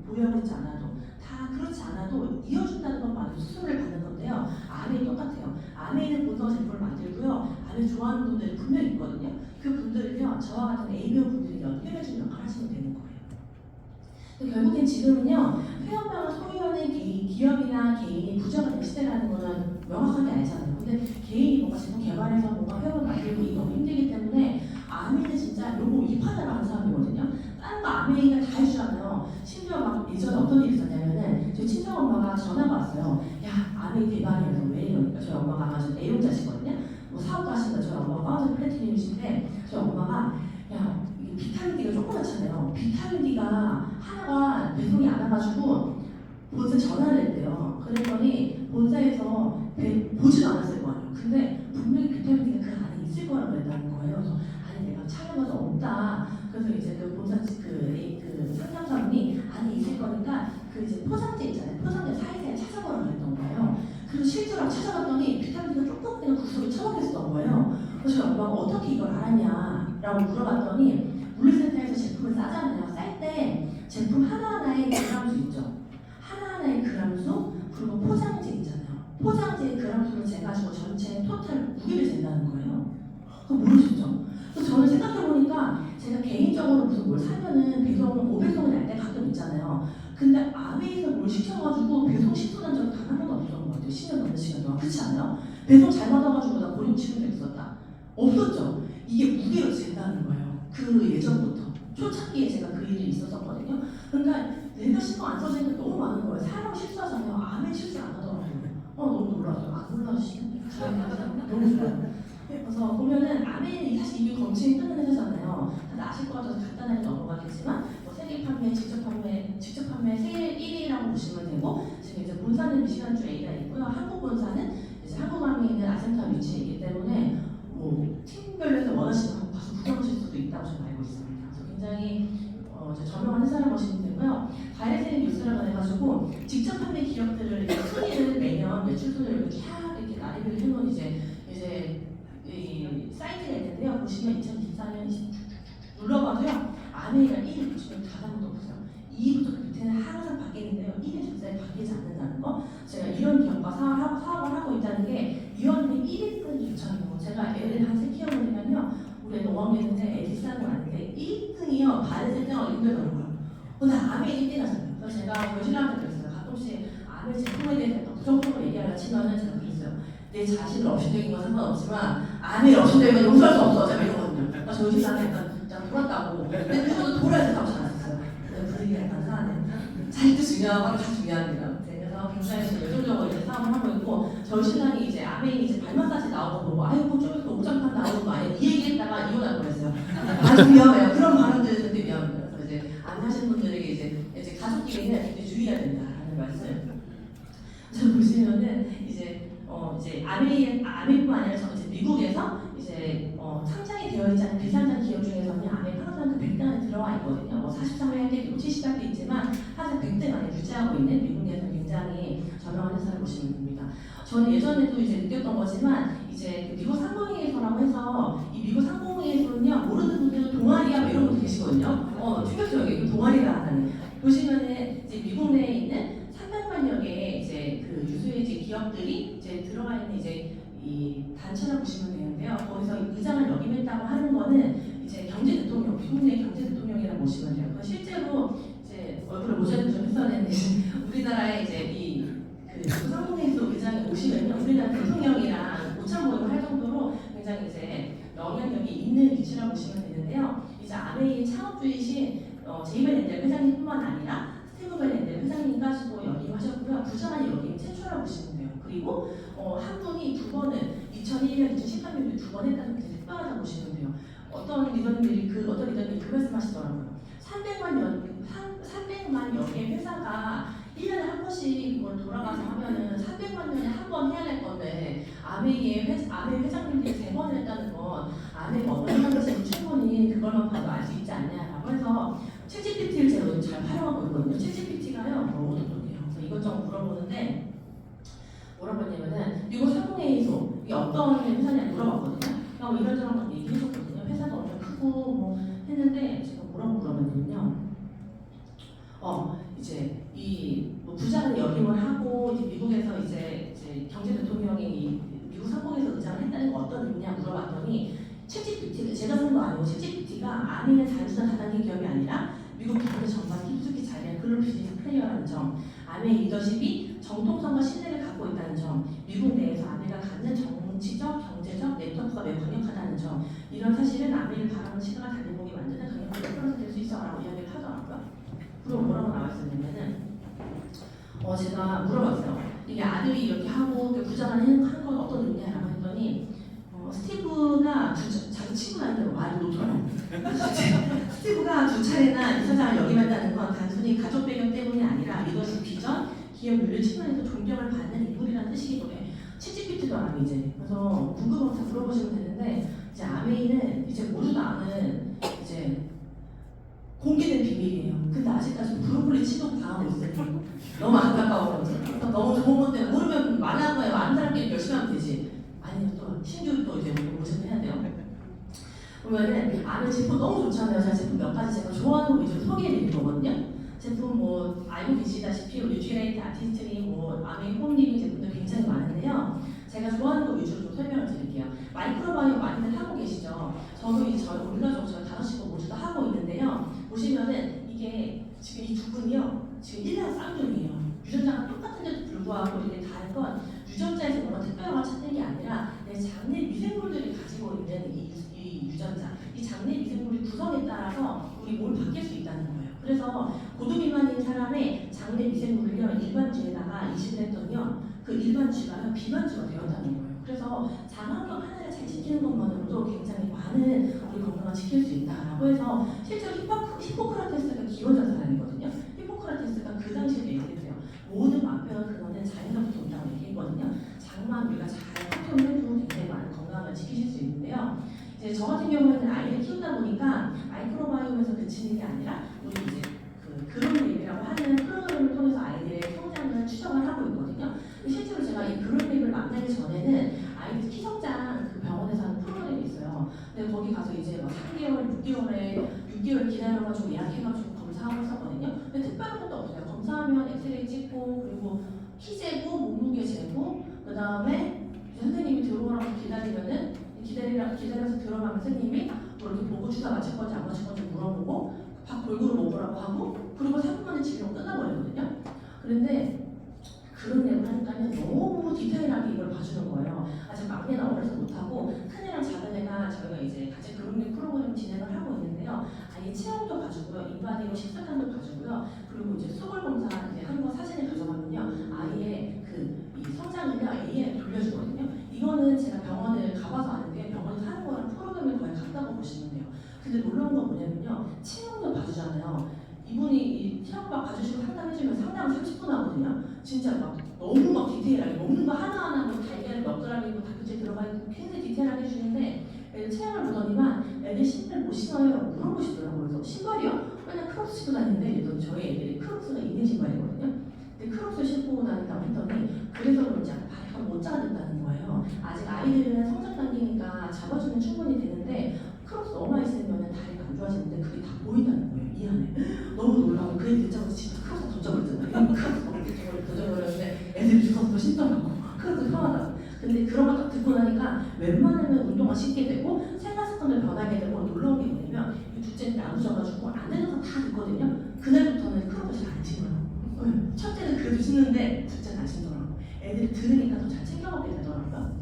보여하지 않아도 다 그렇지 않아도 이어준다는 것만으로 수수료를 받는 건데요. 아메이 똑같아요. 아메이는 본사가 제품을 만들고요. 아메이 좋아하는 분들이 분명히 있거든요. 그 분들은요. 저와 같은 ABO 분들이 연결해주는 역할을 하시면 되는 거예요. 결국엔 지금은요. 회원방을 소유하는 기업이나 개인이 부자가 된 시대라는 거는 명확하게 알잖아요. 근데 개인이 뭔가 제품 개발해서 뭔가 회원을 만들고 이게 너무 힘들기 때문에 아메이는 진짜 요거 이파자를 하는 사람이거든요. 다른 거 아메이가 다 해주잖아요. 심지어 막 예전에 어떤 일이 있었냐면은 저희 친정엄마가 전화가 왔어요. 야 아메이 대박이라서 왜 이러니까 저희 엄마가 아마 좀 애용자시거든요. 뭐 사업도 하시는데 저희 엄마가 파운드 플래티늄이신데 저희 엄마가 야 이게 비타민 D가 조그맣잖아요. 비타민 D가 하나가 배송이 안 와가지고 본사 전화를 했대요. 그랬더니 본사에서 보지도 않았을 거 아니에요. 근데 분명히 비타민 D가 그 안에 있을 거라고 그랬다는 거예요. 그래서 아니 내가 찾아봐서 없다. 그래서 이제 그 본사 그 상담사분이 안에 있을 거니까 그 이제 포장재 있잖아요. 포장재 사이사이 찾아보라고 그랬던 거예요. 그래서 실제로 찾아봤더니 비타민 D가 조금 그냥 구석에 처박혔던 거예요. 그래서 저희 엄마가 어떻게 이걸 알았냐라고 물어봤더니 물류센터에서 제품을 싸잖아요. 쌀 때 제품 하나하나의 그람수 있죠. 하나하나의 그람수 그리고 포장재 있잖아요. 포장재의 그람수를 재가지고 전체 토탈 무게를 잰다는 거예요. 그거 모르시죠? 그래서 저는 생각해보니까 제가 개인적으로 무슨 뭘 사면은 배송 5배송이 날 때 가끔 있잖아요. 근데 아메이에서 뭘 시켜가지고 배송 실수난 적이 단 한 번도 없었던 것 같아요. 10년 넘는 시간 동안. 그렇지 않아요? 배송 잘 받아가지고 나 고용 치는 적 있었다. 없었죠? 이게 무게로 잰다는 거예요. 그 예전부터. 초창기에 제가 그 일이 있었었거든요. 그러니까 내가 신경 안 써지는 게 너무 많은 거예요. 사람 실수하잖아요. 아메 실수 안 하더라고요. 너무 놀랐어요. 안 놀라시는데? 너무 좋아요. 그래서 보면은 아메는 사실 이게 검증이 끝난 회사잖아요. 다들 아실 것 같아서 간단하게 넘어가겠지만 뭐 세계 판매, 직접 판매 세계 1위라고 보시면 되고 지금 이제 본사는 미시간주 A가 있고요. 한국 본사는 이제 한국 안에 있는 아센타 위치에 있기 때문에 뭐 팀별로서 원하시면 한번 가서 구경하실 수도 있다고 저는 알고 있습니다. 그래서 굉장히 저명한 회사를 보시면 되고요. 바이레센 뉴스라고 해가지고 직접 판매 기업들을 순위를 매년 매출 순위를 이렇게 쫙 이렇게 나리를 해놓은 이제 이 사이트가 있는데요. 보시면 2024년 눌러봐도요. 아메이가 1위 보시면 단 한 번도 없어요. 2위부터 그 밑에는 항상 바뀌는데요. 1위 절대 바뀌지 않는다는 거. 제가 이런 기업과 사업을 하고 있다는 게 위원회 1위권 추천이고 제가 애를 한 3 키워보니까요. 우리 애가 5학년인데 애 비싼 거 아닌데 1등이요. 바이레센 힘들더라고요. 근데 아메이 1등하잖아요. 그래서 제가 교실한테 그랬어요. 가끔씩 아메이 제품에 대해서 부정적으로 얘기하려 치면은 제가 그랬어요. 내 자신을 업신적인 건 상관없지만 아메이 업신적인 건 용서할 수 없어. 제가 이러거든요. 그러니까 저희 집사람이 약간 돌았다고. 근데 그것도 돌아야 된다고 잘 않았어요. 분위기가 약간 상하네요. 자리도 중요하고 하도 중요합니다. 그래서 굉장히 열정적으로 이제 사업을 하고 있고 저희 신랑이 이제 아메이 이제 발 마사지 나오는 거 보고 아이고 좀 있으면 옥장판 나오는 거 아니야? 이 얘기했다가 이혼할 뻔했어요. 아주 위험해요. 그런 발언들이 절대 위험해요. 그래서 이제 안 하시는 분들에게 이제 가족끼리는 굉장히 주의해야 된다라는 말씀. 저 보시면은 이제 아메이뿐만 아니라 저 이제 미국에서 이제 상장이 되어 있지 않은 비상장 기업 중에서는 아메이 항상 그 100대 안에 들어와 있거든요. 뭐 43회 때 70대 있지만 항상 100대 안에 유지하고 있는 미국 내에서 굉장히 저명한 회사를 보시면 됩니다. 저는 예전에도 이제 느꼈던 거지만 이제 그 미국 상공회의소라고 해서 이 미국 상공회의소는요 모르는 분들은 동아리야 뭐 이런 분들 계시거든요. 충격적이에요. 동아리가 하다니. 보시면은 이제 미국 내에 있는 300만여 개의 이제 그 유수해지 기업들이 이제 들어가 있는 이제 이 단체를 보시면 되는데요. 거기서 의장을 역임했다고 하는 거는 이제 경제 대통령, 미국의 경제 대통령이라고 보시면 돼요. 실제로 이제 얼굴에 모자이크 좀 했어야 되는데 우리나라에 이제 이그 상공회의소 의장이 오시면요, 우리나라 대통령이랑 오찬 모임을 할 정도로 굉장히 이제 영향력이 있는 위치라고 보시면 되는데요. 이제 아베이 창업주이신 제이벤 렌델 회장님뿐만 아니라 스티브 렌델 회장님까지도 역임하셨고요. 부자만이 역임 최초라고 보시면 돼요. 그리고 한 분이 두 번은 2001년, 2013년도 두 번 했다는 게 특별하다고 보시면 돼요. 어떤 리더님들이 그 말씀하시더라고요. 300만여 개 회사가 1년에 한 번씩 이걸 돌아가서 하면은 300만 년에 한 번 해야 될 건데 아베이 회장님들이 3번 했다는 건 아베이가 얼마나 것인지 충분히 그걸만 봐도 알 수 있지 않냐라고 해서 챗GPT를 제가 요즘 잘 활용하고 있거든요. 챗GPT가요, 로봇이에요. 그래서 이것저것 물어보는데 뭐라고 했냐면은 미국 상공회의소 이게 어떤 회사냐고 물어봤거든요. 뭐 이런저런 막 얘기해줬거든요. 회사도 엄청 크고 뭐 했는데 제가 뭐라고 물어봤냐면요. 이제 뭐 부자를 역임을 하고 이제 미국에서 이제 경제 대통령이 미국 상공에서 의장을 했다는 거 어떤 의미냐 물어봤더니 챗GPT 제가 쓴 거 아니고 챗GPT가 아미는 단순한 다단계 기업이 아니라 미국 경제 전반 깊숙이 자리한 글로벌 비즈니스 플레이어라는 점, 아미의 리더십이 정통성과 신뢰를 갖고 있다는 점, 미국 내에서 아미가 갖는 정치적, 경제적 네트워크가 매우 강력하다는 점, 이런 사실은 아미를 바라보는 시각을 달리보게 만드는 강력한 플러스 될 수 있어라고 이야기를 하더라고요. 그리고 뭐라고 나와있었냐면은 제가 물어봤어요. 이게 아들이 이렇게 하고 부자만 한 건 어떤 의미냐라고 했더니 스티브가 자기 친구 나한테 말을 놓더라고요. 스티브가 두 차례나 이사장을 역임한다는 건 단순히 가족 배경 때문이 아니라 리더십 비전, 기업 윤리 측면에서 존경을 받는 인물이라는 뜻이기도 해. 챗GPT도 알아 이제. 그래서 궁금한 거 물어보시면 되는데 이제 아메이는 이제 모두 다 아는 이제 공개된 비밀이에요. 근데 아직까지 브로콜리 취급 당하고 있어요. 너무 안타까워. 너무 좋은 건데 모르면 말하는 거예요. 아는 사람끼리 열심히 하면 되지. 아니요, 또 신규 또 이제 모셔서 해야 돼요. 보면은 아는 제품 너무 좋잖아요. 제가 제품 몇 가지 제가 좋아하는 거 위주로 소개해드릴 거거든요. 제품 뭐 알고 계시다시피 뉴트리라이트 아티스트리 뭐 아메이 홈리빙 제품도 굉장히 많은데요. 제가 좋아하는 거 위주로 좀 설명을 드릴게요. 마이크로바이오 많이들 하고 계시죠. 저도 우리 가족 저희 5식구 모두 다 하고 있는데요. 보시면은 이게 지금 이 두 분이요. 지금 1년 쌍둥이에요. 유전자가 똑같은데도 불구하고 이게 다른 건 유전자에서 뭔가 특별한 걸 찾는 게 아니라 내 장내 미생물들이 가지고 있는 이 유전자, 이 장내 미생물의 구성에 따라서 우리 몸이 바뀔 수 있다는 거예요. 그래서 고도비만인 사람의 장내 미생물을요, 일반쥐에다가 이식을 했더니요, 그 일반쥐가 비만쥐가 되었다는 거예요. 그래서 장환경 하나를 잘 지키는 것만으로도 굉장히 많은 우리 건강을 지킬 수 있다라고 해서 실제로 히포크라테스가 기원전 사람이거든요. 히포크라테스가 그 당시에 얘기했어요. 모든 만병의 근원은 자연로부터 온다고 얘기했거든요. 장만 우리가 잘 컨트롤 해도 굉장히 많은 건강을 지키실 수 있는데요. 이제 저 같은 경우에는 아이를 키우다 보니까 마이크로바이옴에서 그치는 게 아니라 우리 이제 그룹립이라고 하는 프로그램을 통해서 아이들의 성장을 추적을 하고 있거든요. 실제로 제가 이 그룹립을 만나기 전에는 아이들 키성장 그 병원에서 하는 프로그램이 있어요. 근데 거기 가서 이제 막 3개월, 6개월 기다려가지고 예약해가지고 검사하고 있었거든요. 근데 특별한 것도 없어요. 검사하면 엑스레이 찍고 그리고 키 재고, 몸무게 재고 그 다음에 선생님이 들어오라고 기다려서 들어가면 선생님이 뭐 이렇게 보고 주사 맞을 건지 안 맞을 건지 물어보고 밥 골고루 먹으라고 하고 그리고 3분 만에 치료가 끝나버리거든요. 그런데 그런 내용을 하니까요 너무 디테일하게 이걸 봐주는 거예요. 아직 막내는 어려서 못하고 큰애랑 작은애가 저희가 이제 같이 그룹립 프로그램 진행을 하고 있는데요. 아예 체형도 봐주고요, 인바디로 식습관도 봐주고요, 그리고 이제 수골 검사 이제 하는 거 사진을 가져가면요 아이의 이 성장을요 AI에 돌려주거든요. 이거는 제가 병원을 가봐서 아는데 병원에서 하는 거랑 프로그램이 거의 같다고 보시면 돼요. 근데 놀라운 건 뭐냐면요, 체형도 봐주잖아요. 이분이 이 체형 봐주시고 상담해주면 상담은 30분 하거든요. 진짜 막 너무 막 디테일하게 먹는 거 하나하나 뭐 달걀 몇 그램이고 닭꼬치 들어가 있고 굉장히 디테일하게 해주는데 애들 체형을 보더니만 애들 신발 못 신어요? 라고 물어보시더라고요. 그래서 신발이요? 맨날 크록스 신고 다니는데 이랬더니 저희 애들이 크록스가 있는 신발이거든요. 근데 크록스 신고 다닌다고 했더니 그래서 그런지 발이 못 자라됐다는 거예요. 아직 아이들은 성장 단계니까 잡아주면 충분히 되는데 크록스 너무 많이 쓰면 다리가 안 좋아지는데 그게 다 보인다는 거예요. 이 안에. 너무 놀라워. 그 얘기 듣자마자 진짜 크록스 던져버렸잖아요. 크록스 머리 도전하는데 애들이 주워서 또 신더라고. 그래도 편하다. 근데 그런 거 딱 듣고 나니까 웬만하면 운동화 신게 되고 생활 습관을 변하게 되고 놀라운 게 뭐냐면 이 둘째는 나누셔가지고 안 되는 거 다 듣거든요. 그날부터는 크롭을 잘 안 신어요. 첫째는 그래도 신는데 둘째는 안 신더라고. 애들이 들으니까 더 잘 챙겨 먹게 되더라고요.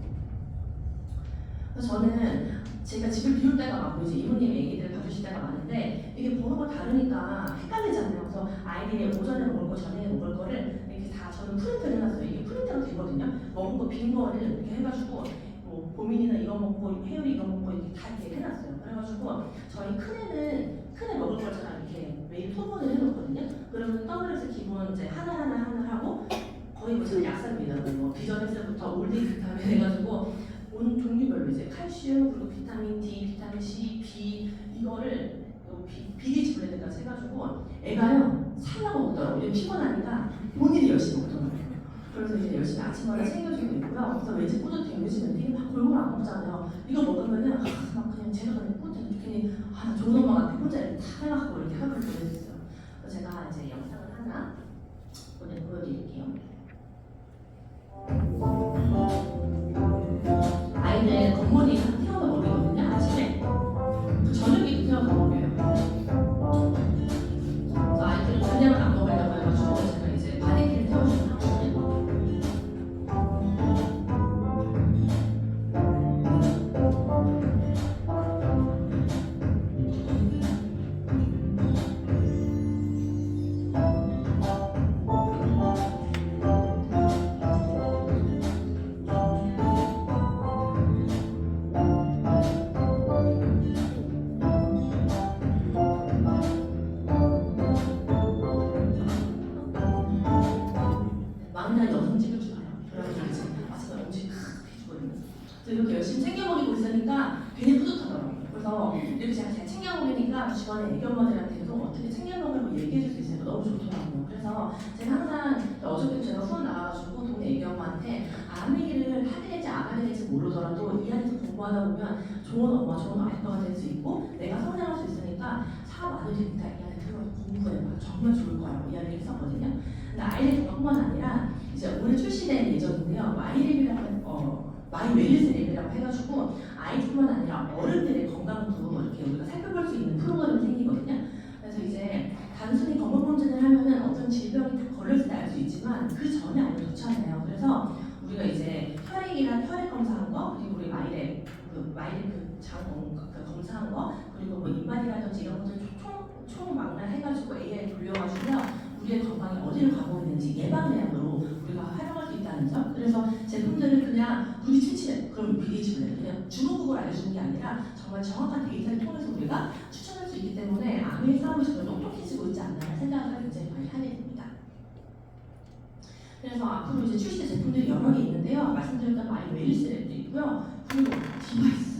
그래서 저는 제가 집을 비울 때가 많고 이제 이모님 애기들 봐주실 때가 많은데 이게 번호가 다르니까 헷갈리잖아요. 그래서 아이들이 오전에 먹을 거, 저녁에 먹을 거를 이렇게 다 저는 프린트를 해놨어요. 이게 프린트로 되거든요. 먹은 거 빈 거를 이렇게 해가지고 뭐 보민이나 이거 먹고 혜율이 이거 먹고 이렇게 다 이렇게 해놨어요. 그래가지고 저희 큰애 먹을 걸 제가 이렇게 매일 토론을 해놓거든요. 그러면 더블에서 기본 이제 하나 하고 거의 뭐 제가 약사입니다. 뭐 비전에서부터 올데이 비타민 해가지고 온 종류별로 이제 칼슘 그리고 비타민 D, 비타민 C, B 이거를 비리지 블렌드까지 해가지고 애가요 살라고 먹더라고요. 요즘 피곤하니까 본인이 열심히 먹더라고요. 그래서 이제 열심히 아침마다 챙겨주고 있고요. 그래서 왠지 뿌듯해요. 요즘 애들이 막 골고루 안 먹잖아요. 이거 먹으면은 막 그냥 제가 그냥 뿌듯해서 괜히 나 좋은 엄마 같아 혼자 이렇게 다 해갖고 이렇게 하고 보내줬어요. 그래서 제가 이제 영상을 하나 보여드릴게요. 아이들 겉머리 태워서 먹이거든요. 아침에 저녁에도 태워서 먹여요. 그래서 아이들은 그냥은 안 먹으려고 해가지고 제가 이제 바디키를 태워주는 하거든요. 막내 여성 찍을 줄 알아요. 그래가지고 이제 아침에 음식 해주거든요. 그래서 이렇게 열심히 챙겨 먹이고 있으니까 괜히 뿌듯하더라고요. 그래서 이렇게 제가 잘 챙겨 먹이니까 주변에 애기 엄마들한테도 어떻게 챙겨 먹으려고 얘기해줄 수 있으니까 너무 좋더라고요. 그래서 제가 항상 어저께 제가 수업 나와가지고 동네 애기 엄마한테 아무 얘기를 하게 될지 안 하게 될지 모르더라도 이 안에서 공부하다 보면 좋은 엄마, 좋은 아빠가 될 수 있고 내가 성장할 수 있으니까 사업 안 해도 되니까 이 안에 들어가서 공부해봐. 정말 좋을 거라고 이야기를 했었거든요. 근데 아이들뿐만 아니라 이제 올해 출시될 예정인데요. 마이 웰리스 랩이라고 해가지고 아이뿐만 아니라 어른들의 건강도 이렇게 우리가 살펴볼 수 있는 프로그램이 생기거든요. 그래서 이제 단순히 건강검진을 하면은 어떤 질병이 다 걸렸을 때 알 수 있지만 그 전에 알면 좋잖아요. 그래서 우리가 이제 혈액이랑 혈액 검사한 거 그리고 우리 마이랩 장 검사한 거 그리고 뭐 입맛이라든지 이런 것들 총망라해 해가지고 AI 돌려가지고요. 우리의 건강이 어디를 가고 있는지 예방의학으로 우리가 활용할 수 있다는 점. 그래서 제품들을 그냥 눈이 침침해 그럼 비리지블레 그냥 주먹국을 알려주는 게 아니라 정말 정확한 데이터를 통해서 우리가 추천할 수 있기 때문에 암의 싸움이 정말 똑똑해지고 있지 않나 생각을 굉장히 많이 하게 됩니다. 그래서 앞으로 이제 출시될 제품들이 여러 개 있는데요. 말씀드렸던 마이 웰리스 랩도 있고요. 그리고 디바이스.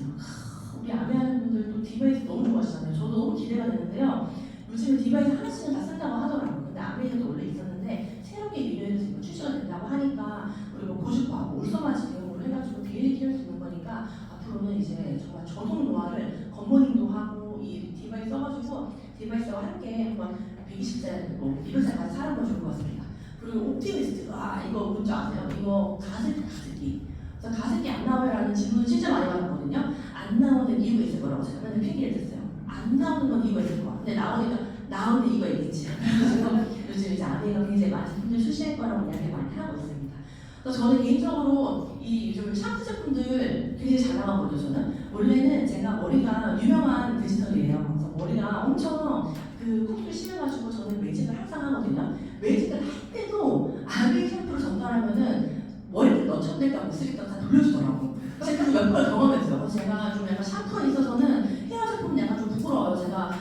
우리 아메하는 분들도 디바이스 너무 좋아하시잖아요. 저도 너무 기대가 되는데요. 요즘에 디바이스 하나씩은 다 쓴다고 하더라고요. 근데 아메리카도 원래 있었는데 새롭게 리뉴얼해서 출시가 된다고 하니까 그리고 고주파하고 올서마치 대용으로 해가지고 데일리 키울 수 있는 거니까 앞으로는 이제 정말 저속 노화를 겉모닝도 하고 이 디바이스 써가지고 디바이스와 함께 한번 120세, 200세까지 살아보면 좋을 것 같습니다. 그리고 옵티미스트, 이거 뭔지 아세요? 이거 가습기. 그래서 가습기 안 나와요라는 질문을 진짜 많이 받았거든요. 안 나오는 이유가 있을 거라고 제가 맨날 핑계를 댔어요. 안 나오는 건 이유가 있을 거야. 근데 나오는 이유가 있겠지. 그래서 요즘 이제 아메리카 굉장히 많은 제품들 출시할 거라고 이야기 많이 하고 있습니다. 그래서 저는 개인적으로 이 요즘 샴푸 제품들 굉장히 잘 나가거든요. 저는 원래는 제가 머리가 유명한 디지털이에요. 그래서 머리가 엄청 콕도 심해가지고 저는 매직을 항상 하거든요. 매직을 할 때도 아메리 샴푸를 전달하면은 머리를 넣쳤을까 못 쓰겠다 다 돌려주더라고. 제가 그 몇 번 경험했어요. 그래서 제가 좀 약간 샴푸에 있어서는 헤어 제품 약간 좀 부끄러워요. 제가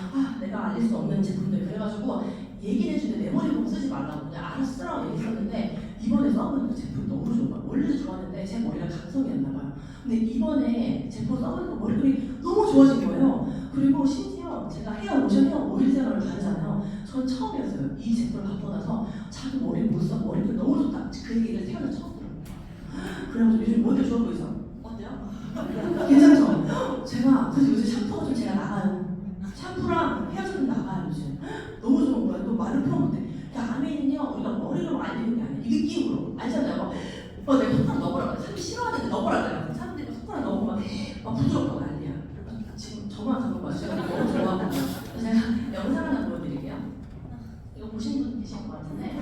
내가 알릴 수 없는 제품들 그래가지고 얘기를 해주는데 내 머리 보고 쓰지 말라고 그냥 알아서 쓰라고 얘기했었는데 이번에 써보니까 제품이 너무 좋은 거예요. 원래도 좋았는데 제 머리가 감성이었나 봐요. 근데 이번에 제품 써보니까 머리결이 너무 좋아진 거예요. 그리고 심지어 제가 헤어 로션, 헤어 오일 세럼을 바르잖아요. 전 처음이었어요. 이 제품을 갖고 나서 자기 머리 못 써, 머리결 너무 좋다. 그 얘기를 태어나 처음 들어요. 그래가지고 요즘 머리가 좋아 보이죠? 어때요? 괜찮죠? 제가 그래서 요새 샴푸가 좀 제가 나가요. 샴푸랑 헤어제품 나가요 요즘. 너무 좋은 거야. 또 말을 풀어못해. 그 아멘은요 우리가 머리로 말리는 게 아니에요. 이 느낌으로 알잖아요. 오빠 내가 손가락 넣어보라 그래. 사람이 싫어하는데 넣어보라 그래요. 사람들이 손가락 넣으면 막 부드럽고 난리야. 지금 저만 가는 거야. 제가 너무 좋아하고 제가 영상 하나 보여드릴게요. 이거 보신 분 계실 것 같은데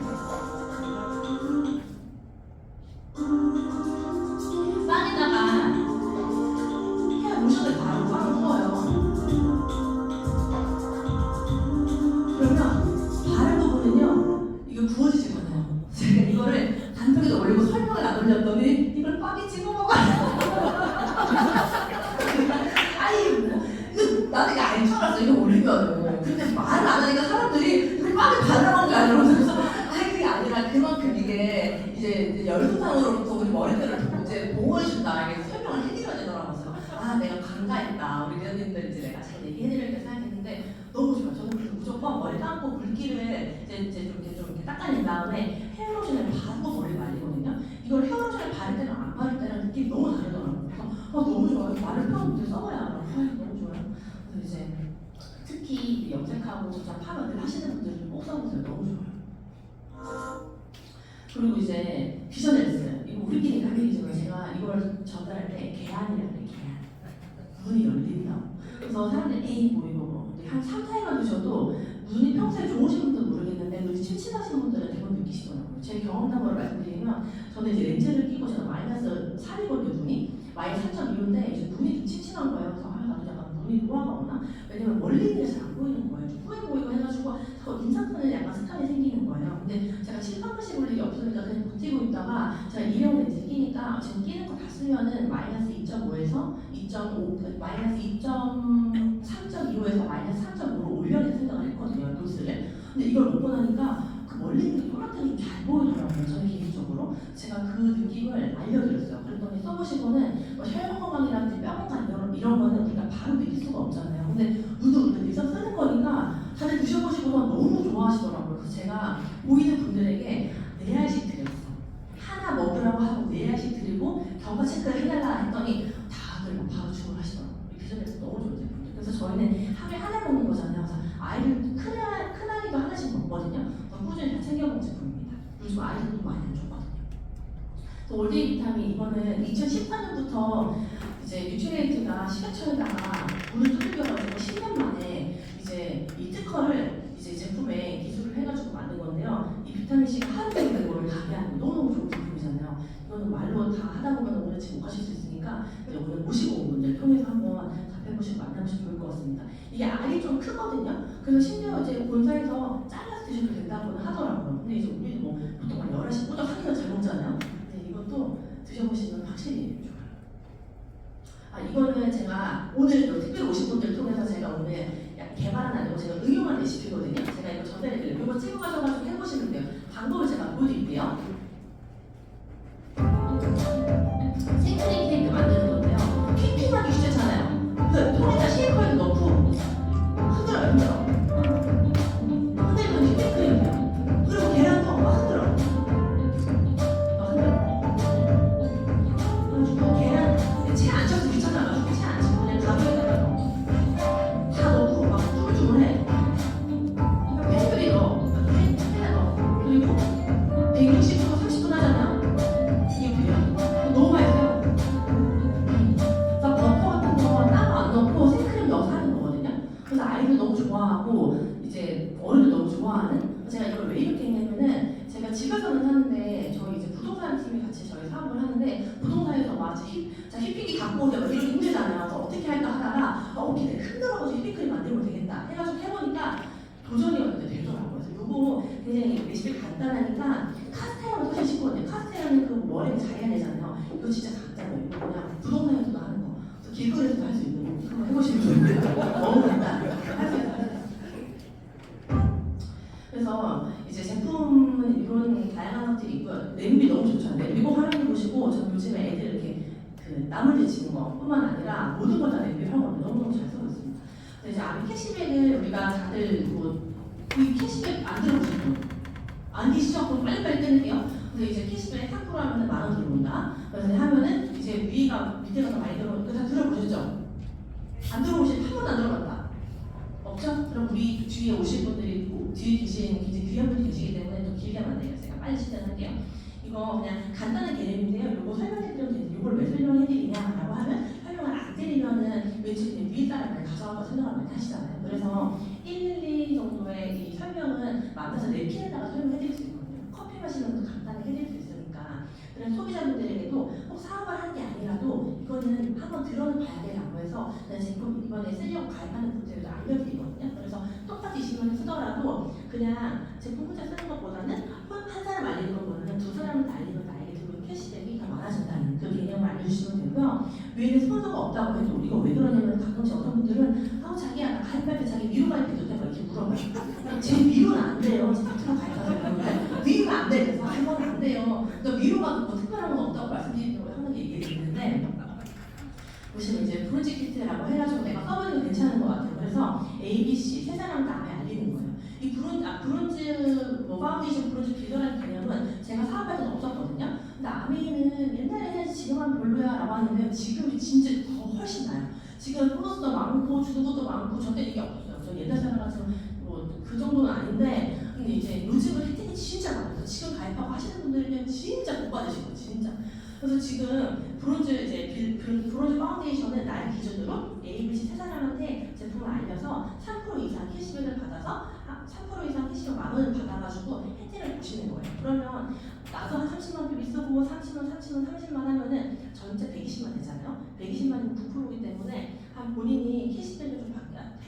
빵에다가 헤어 로션을 바르고 빵을 구워요. 그러면 바른 부분은요 이거 구워지지가 않아요. 제가 이거를 단톡에도 올리고 설명을 안 올렸더니 이걸 빵에 찍어 먹어요. 아니 이거 나는 이거 안 쳐놨어. 이거 올리면 근데 말을 안 하니까 사람들이 이거 빵에 발라먹은 거 아니야? 그래서 아니 그게 아니라 그만큼 이게 이제 열두상으로부터 우리 머리카락을 이제 보호해준다 이게 설명을 해드려야 되더라고요. 그래서 아 내가 감사했다. 우리 대원님들 이제 내가 잘 얘기해드릴게 생각했는데 너무 좋아요. 저는 그래서 무조건 머리 감고 물기를 이제 좀 이렇게 닦아낸 다음에 헤어로션을 바르고 머리 말리거든요. 이걸 헤어로션을 바를 때랑 안 바를 때랑 느낌이 너무 다르더라고요. 그래서 너무 좋아요. 말을 편한데 써봐야 알아. 너무 좋아요. 그래서 이제 특히 염색하고 저자 파마를 하시는 분들은 꼭 써보세요. 너무 좋아요. 그리고 이제 비전 헬스 이거 우리끼리 할 얘기지만 제가 이걸 전달할 때 계란이라고 해요. 계란 눈이 열린다고. 그래서 사람들이 에이 뭐 이거 뭐 한 3, 4일만 드셔도 눈이 평소에 좋으신 분들은 모르겠는데 눈이 침침하신 분들은 대부분 느끼시더라고요. 제 경험담으로 말씀드리면 저는 이제 렌즈를 끼고 제가 마이너스 3이거든요. 눈이 마이너스 3.2인데 이제 눈이 좀 침침한 거예요. 그래서 나도 약간 눈이 노화가 오나? 왜냐면 멀리 있는 게 잘 안 보이는 거예요. 좀 후해 보이고 해가지고 인상선에 약간 스탄이 생기는 거예요. 근데 제가 실감하시 볼 일이 없으니까 그냥 버티고 있다가 제가 2형 렌즈 끼니까 지금 끼는 거 다 쓰면은 마이너스 2.5에서 2.5, 마이너스 3.25에서 마이너스 3.5로 올려야 생각을 했거든요. 노스를. 근데 이걸 먹고 나니까 그 멀리 있는 또렷하게 좀 잘 보이더라고요. 저는 개인적으로. 제가 그 느낌을 알려드렸어요. 그랬더니 써보시고는 뭐 혈관 건강이라든지 뼈 건강 이런 거는 우리가 바로 느낄 수가 없잖아요. 근데 눈도 우리가 내서 쓰는 거니까 다들 드셔보시고서 너무 좋아하시더라고요. 그래서 제가 보이는 분들에게 4알씩 드렸어. 하나 먹으라고 하고 4알씩 드리고 경과 체크를 해달라 했더니 다들 막 바로 주문하시더라고요. 비전에서 너무 좋은 제품들. 그래서 저희는 하루에 하나 먹는 거잖아요. 그래서 아이들 큰아이도 하나씩 먹거든요. 그래서 꾸준히 다 챙겨먹는 제품입니다. 요즘 아이들도 많이 안 줬거든요. 올데이 비타민 이거는 2014년부터 이제 뉴트리에이트가 식약처에다가 문을 두들겨가지고 10년 만에 이제 이 특허를 이제 제품에 기술을 해가지고 만든 건데요. 이 비타민 C가 하루 종일 이거를 가게 하는 너무너무 좋은 제품이잖아요. 이거는 말로 다 하다 보면 오늘 지금 못 가실 수 있으니까 오늘 모시고 온 분들 통해서 한번 답해보시고 만나보시면 좋을 것 같습니다. 이게 알이 좀 크거든요. 그래서 심지어 이제 본사에서 잘라서 드셔도 된다고는 하더라고요. 근데 이제 우리도 뭐 보통 한 11시 꾸덕 하기는 잘 먹잖아요. 근데 이것도 드셔보시면 확실히 좋아요. 이거는 제가 오늘 특별히 오신 분들 통해서 제가 오늘 개발은 아니고 제가 응용한 레시피거든요. 제가 이거 전달해드려요. 이거 찍어 가셔가지고 해보시면 돼요. 방법을 제가 보여드릴게요. 생크림 케이크 만드는 건데요. 휘핑하기 쉽잖아요. 그 통에다 쉐이커를 넣고 흔들어요. 흔들면 휘핑크림이에요. 그리고 계란도 막 흔들어. 채 안 쳐서 귀찮아가지고 채 안 치고 그냥 가루에다가 넣어. 다 넣고 막 주물주물해. 패스트리 넣어. 패스트리 넣어. 그리고 160도 30분 하잖아요. 이게 돼요. 너무 맛있어요. 그래서 버터 같은 거 따로 안 넣고 생크림 넣어서 하는 거거든요. 그래서 아이들 너무 좋아하고 이제 어른들 너무 좋아하는. 제가 이걸 왜 이렇게 했냐면은 제가 집에서는 하는데 저희 이제 부동산 팀이 같이 저희 사업을 하는데 부동산에서 막 휘핑이 갖고 오자 이런 힘들잖아요. 그래서 어떻게 할까 하다가 오케이 내가 흔들어가지고 휘핑크림 만들면 되겠다 해가지고 해보니까 도전이었는데 되더라고요. 그래서 요거 굉장히 레시피 간단하니까 카스테라도 사실 쉽거든요. 카스테라는 그 머리를 자야되잖아요. 이거 진짜 간단해요. 이거 그냥 부동산에서도 하는 거. 그래서 길거리에서도 할 수 있는 거. 한번 해보시면 좋겠어요. 너무 간단해요. 할 수 있어요. 그래서 이제 제품은 이런 다양한 것들이 있고요. 냄비 너무 좋죠. 냄비 꼭 활용해 보시고 저 요즘에 애들 이렇게 그 나물 데치는 것뿐만 아니라 모든 걸 다 냄비 활용하면 너무너무 잘 쓰고 있습니다. 그래서 이제 아미 캐시백을 우리가 다들 이 캐시백 만들어보신 분 안 계시죠? 그럼 빨리빨리 끊을게요. 그래서 이제 캐시백 3% 하면 10,000원 들어온다. 그래서 하면은 이제 밑에가 더 많이 들어오니까 다 들어보셨죠? 안 들어오신 한 번도 안 들어갔다. 없죠? 그럼 우리 주위에 오실 분들이 뒤에 계신 이제 귀한 분이 계시기 때문에 빨리 실행할게요. 이거 그냥 간단한 개념인데요. 이거 설명해드리면 되는데 이걸 왜 설명해드리냐라고 하면 설명을 안 드리면은 왠지 그냥 위에 사람을 가져가고 생각을 많이 하시잖아요. 그래서 1, 2 정도의 이 설명은 만나서 냅킨에다가 설명해드릴 수 있거든요. 커피 마시는 것도 간단히 해드릴 수 있으니까. 그래서 소비자분들에게도 꼭 사업을 하는 게 아니라도 이거는 한번 들어는 봐야 돼라고 해서 제품 이번에 쓰려고 가입하는 분들도 알려드리거든요. 그래서 똑같이 20만 쓰더라도 그냥 제품 혼자 쓰는 것보다는 한 사람 알리는 것보다는 두 사람을 알리면 나에게 들어오는 캐시백이 더 많아진다는 그 개념을 알려주시면 되고요. 위에는 스폰서가 없다고 해도 이거 왜 그러냐면 가끔씩 어떤 분들은 자기야 나 가입할 때 자기 위로 가입해도 돼? 이렇게 물어봐요. 제 위로는 안 돼요. 제 밑으로 가입하세요. 위로는 안 돼. 그래서 이건 안 돼요. 그러니까 위로가 뭐 특별한 건 없다고 말씀드리려고 하는 얘기가 있는데 보시면 이제 브론즈 키트라고 해가지고 내가 써보는 게 괜찮은 것 같아요. 그래서 A, B, C 세 사람을 다 알리는 거예요. 이 브론즈 뭐 파운데이션 브론즈 빌더라는 개념은 제가 사업할 때는 없었거든요. 근데 아메이는 옛날에 해야지 지금은 별로야라고 하는데 지금이 진짜 더 훨씬 나요. 지금 보너스도 많고 주는 것도 많고 저때 이게 없었어요. 저 옛날 사람 같은 뭐그 정도는 아닌데 근데 이제 요즘은 혜택이 진짜 많아서 지금 가입하고 하시는 분들은 진짜 못 받으시고 진짜. 그래서 지금 브론즈 이제 브론즈 파운데이션은 나의 기준으로 A, B, C 세 사람한테 제품을 알려서 3% 이상 캐시백을 받아서 3% 이상 캐시백 10,000원을 받아가지고 혜택을 보시는 거예요. 그러면 나도 한 30만 표 쓰고 30만 하면은 전체 120만 되잖아요. 120만이면 9%이기 때문에 한 본인이 캐시백을 좀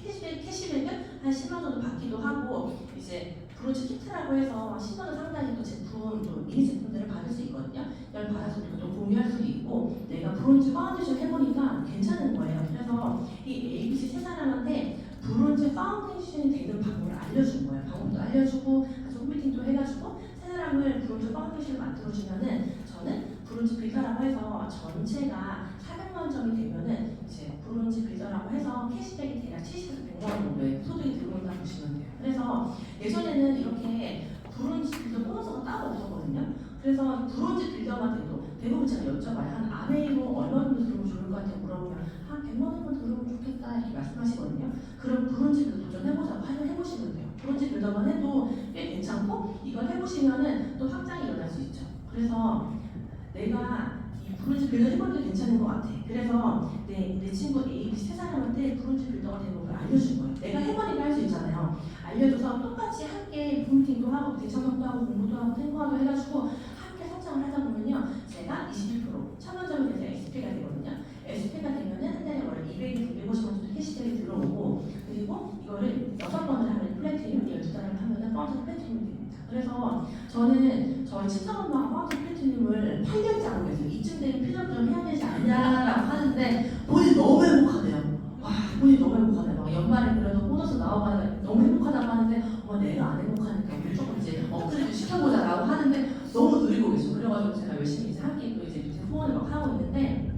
캐시백을 한 10만 정도 받기도 하고 이제 브론즈 키트라고 해서 10만 원 상당히 또 제품 또 미니 제품들을 받을 수 있거든요. 이걸 받아서 또 공유할 수도 있고 내가 브론즈 파운데이션 해보니까 괜찮은 거예요. 그래서 이 ABC 세 사람한테 브론즈 파운데이션이 되는 방법을 알려준 거예요. 방법도 알려주고 가서 홈미팅도 해가지고 세 사람을 브론즈 파운데이션을 만들어주면은 저는 브론즈 빌더라고 해서 전체가 400만 점이 되면은 이제 브론즈 빌더라고 해서 캐시백이 대략 70에서 100만 원 정도의 소득이 들어온다 보시면 돼요. 그래서 예전에는 이렇게 브론즈 빌더 보너스가 따로 없었거든요. 그래서 브론즈 빌더만 돼도 대부분 제가 여쭤봐요. 한 아메이로 얼마 정도 들어오면 좋을 것 같아요? 물어보면 한 100만 원만 들어오면 좋겠다 이렇게 말씀하시거든요. 그럼 브론즈 빌더 도전해보자고 해보시면 돼요. 브론즈 빌더만 해도 꽤 괜찮고 이걸 해보시면은 또 확장이 일어날 수 있죠. 그래서 내가 이 브론즈 빌더 해보는 게 괜찮은 것 같아. 그래서 내 친구 A, B 세 사람한테 브론즈 빌더가 되는 걸 알려준 거예요. 내가 해보니까 할 수 있잖아요. 알려줘서 똑같이 함께 홈미팅도 하고 대청소도 하고 공부도 하고 행보하고 해가지고 함께 설정을 하다 보면요. 제가 21% 1,000원 돼서 SP가 되거든요. SP가 되면은 한 달에 월 200에서 250원 정도 캐시백이 들어오고 그리고 이거를 6번을 하면 플래티늄, 12달을 하면은 파운드 플래티늄이 됩니다. 그래서 저는 저희 친정엄마가 파운드 플래티늄을 8년째 하고 계세요. 이쯤 되면 필요를 좀 해야 되지 않냐라고 하는데 본인이 너무 행복하대요. 와, 본인이 너무 행복하대요. 막 연말에 그래도 보너스 나와가지고 너무 행복하다고 하는데 내가 안 행복하니까 우리 조금 이제 업그레이드 시켜보자라고 하는데 너무 누리고 계시고 그래가지고 제가 열심히 이제 함께 또 이제 밑에 후원을 막 하고 있는데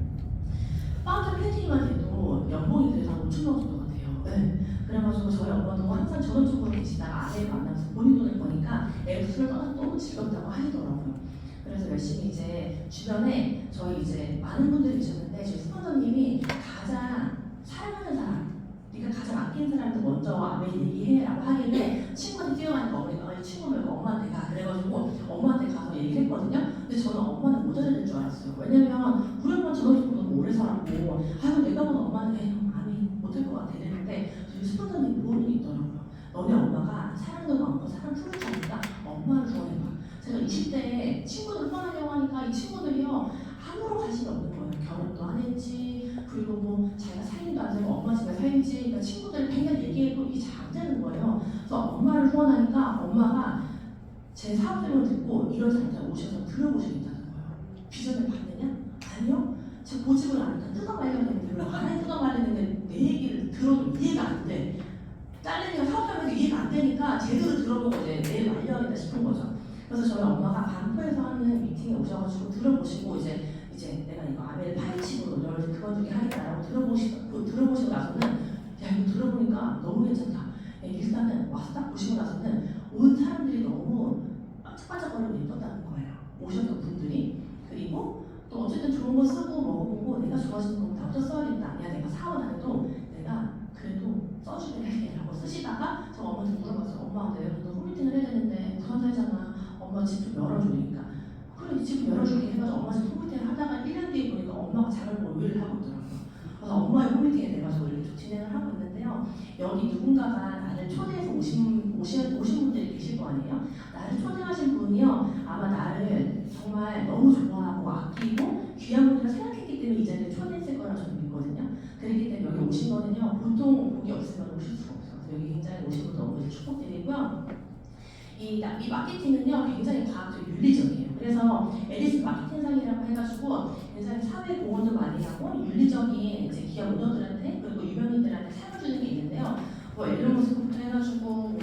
파운드 플래티늄만 돼도 연봉이 그래서 한 5,000만 원 정도가 돼요. 네. 그래가지고 저희 엄마도 항상 저런 쪽으로 계시다가 아내를 만나서 본인 돈을 버니까 애프터를 떠나서 너무 즐겁다고 하시더라고요. 그래서 열심히 이제 주변에 저희 이제 많은 분들이 계셨는데 저희 스폰서님이 가장 사랑하는 사람 그러니까 가장 아끼는 사람한테 먼저 아메이 얘기해라고 하길래 친구한테 뛰어가니까 어머니가 친구 말고 엄마한테 가 그래가지고 엄마한테 가서 얘기를 했거든요. 근데 저는 엄마는 못 알아들 줄 알았어요. 왜냐면 우리 엄마 저렇게 너무 오래 살았고 아유 내가 보는 엄마는 아메이 못할 것 같아 이랬는데 저희 스폰서님 모르는 게 있더라고요. 너네 엄마가 사랑도 많고 사랑 풀을 자니까 엄마를 구원해봐. 제가 20대에 친구들 후원하려고 하니까 이 친구들이요 아무런 관심이 없는 거예요. 결혼도 안 했지 그리고 뭐 자기가 살림도 안 되고 엄마 집에 살지 그러니까 친구들 맨날 얘기해도 이게 잘 안 되는 거예요. 그래서 엄마를 후원하니까 엄마가 제 사업 내용을 듣고 이런 자리에 오셔서 들어보시겠다는 거예요. 비전을 받느냐? 아니요. 제가 고집을 아니까 뜯어말려는 별로 안에 뜯어말리는데 내 얘기를 들어도 이해가 안 돼. 딸내미가 사업하면서 이해가 안 되니까 제대로 들어보고 이제 내일 말려야겠다 싶은 거죠. 그래서 저희 엄마가 반포에서 하는 미팅에 오셔가지고 들어보시고 이제 내가 이거 아메를 파헤치고 너를 그만두게 하겠다라고 들어보시고 나서는 야 이거 들어보니까 너무 괜찮다. 일단은 와서 딱 보시고 나서는 온 사람들이 너무 반짝반짝거리고 예뻤다는 거예요. 오셨던 분들이. 그리고 또 어쨌든 좋은 거 쓰고 먹어보고 내가 좋아하시는 거 나부터 써야겠다. 야 내가 사원 안 해도 내가 그래도 써주게 할게 라고 쓰시다가 저 엄마한테 물어봤어요. 엄마 내가 너 홈미팅을 해야 되는데 부산 살잖아. 엄마 집 좀 열어주니까 그래 집 좀 열어줄게 해가지고 엄마 집 홈미팅을 하다가 1년 뒤에 보니까 엄마가 자갈 모의를 하고 있더라고요. 그래서 엄마의 홈미팅에 돼가지고 이렇게 진행을 하고 있는데요. 여기 누군가가 나를 초대해서 오신 분들이 계실 거 아니에요? 나를 초대하신 분이요. 아마 나를 정말 너무 좋아하고 아끼고 귀한 분이라 생각했기 때문에 이 자리에 초대했을 거라 저는 믿거든요. 그렇기 때문에 여기 오신 거는요. 보통 복이 없으면 오실 수가 없어요. 그래서 여기 굉장히 오신 분 너무 이제 축복드리고요. 이 마케팅은요 굉장히 과학적 윤리적이에요. 그래서 에디슨 마케팅상이라고 해가지고 굉장히 사회 공헌도 많이 하고 윤리적인 이제 기업 오너들한테 그리고 유명인들한테 상을 주는 게 있는데요. 뭐 앨런 머스크부터 해가지고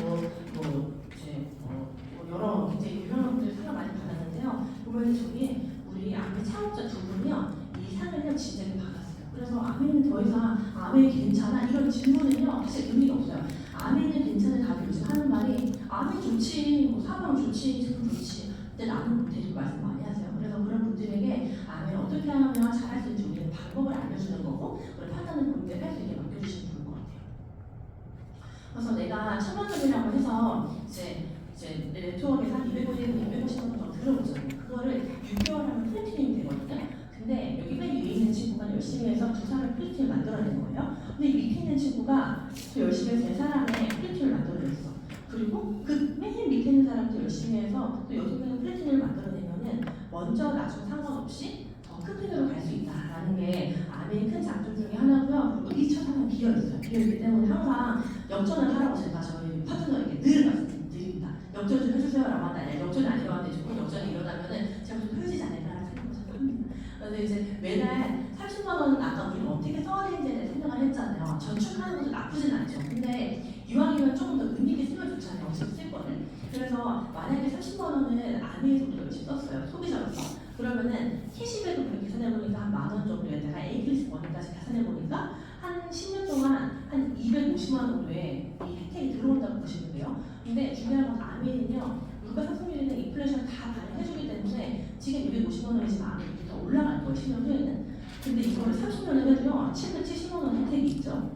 여러 굉장히 유명한 분들 상을 많이 받았는데요. 보면 저기 우리 아메 창업자 두 분이요 이 상을요 진작에 받았어요. 그래서 아메는 더 이상 아메 괜찮아 이런 질문은요 사실 의미가 없어요. 아메는 괜찮은 다들 요즘 하는 말이 아메 좋지, 뭐 사방 좋지, 제품 좋지. 근데 나는 못해 말씀 많이 하세요. 그래서 그런 분들에게 아메를 어떻게 하면 잘할 수 있는지 우리는 방법을 알려주는 거고 그걸 판단은 본인들 할 수 있게 맡겨주시면 좋을 것 같아요. 그래서 내가 천만점이라고 해서 이제 내 네트워크에서 한 250원 정도 들어오잖아요. 그거를 6개월 하면 플래티넘이 되거든요. 근데 여기 맨 위에 있는 친구가 열심히 해서 두 사람의 플래티넘을 만들어낸 거예요. 근데 밑에 있는 친구가 또 열심히 해서 세 사람의 플래티넘을 만들어냈어. 그리고 그 맨 밑에 있는 사람도 열심히 해서 또 6명의 플래티넘을 만들어내면은 먼저 나중 상관없이 더 큰 편으로 갈 수 있다라는 게 아메의 큰 장점 중에 하나고요. 그리고 2차 상은 비어있어요. 비어있기 때문에 항상 역전을 하라고 제가 저희 파트너에게 늘 말씀드립니다. 역전 좀 해주세요라고 한다. 역전이 안 일어나는데 조금 역전이 일어나면은 제가 좀 펴지지 않을까라는 생각을 저는 합니다. 그래서 이제 매달 30만 원은 아까 우리가 어떻게 써야 되는지에 대해 생각을 했잖아요. 저축하는 것도 나쁘진 않죠. 근데 이왕이면 조금 더 의미 있게 쓰면 좋잖아요. 어차피 쓸 거는. 그래서 만약에 30만 원을 아메에서 우리가 열심히 썼어요. 소비자로서. 그러면은 캐시백을 우리가 계산해보니까 한 만 원 정도에다가 에이클리스 머니까지 계산해보니까 한 10년 동안 한 250만 원 정도의 이 혜택이 들어온다고 보시면 돼요. 근데 중요한 건 아메는요. 물가 상승률이나 인플레이션 다 반영해주기 때문에 지금 250만 원이지만 아메 이렇게 더 올라갈 거예요. 10년 후에는. 근데 이거를 30년을 해도요. 770만 원 혜택이 있죠.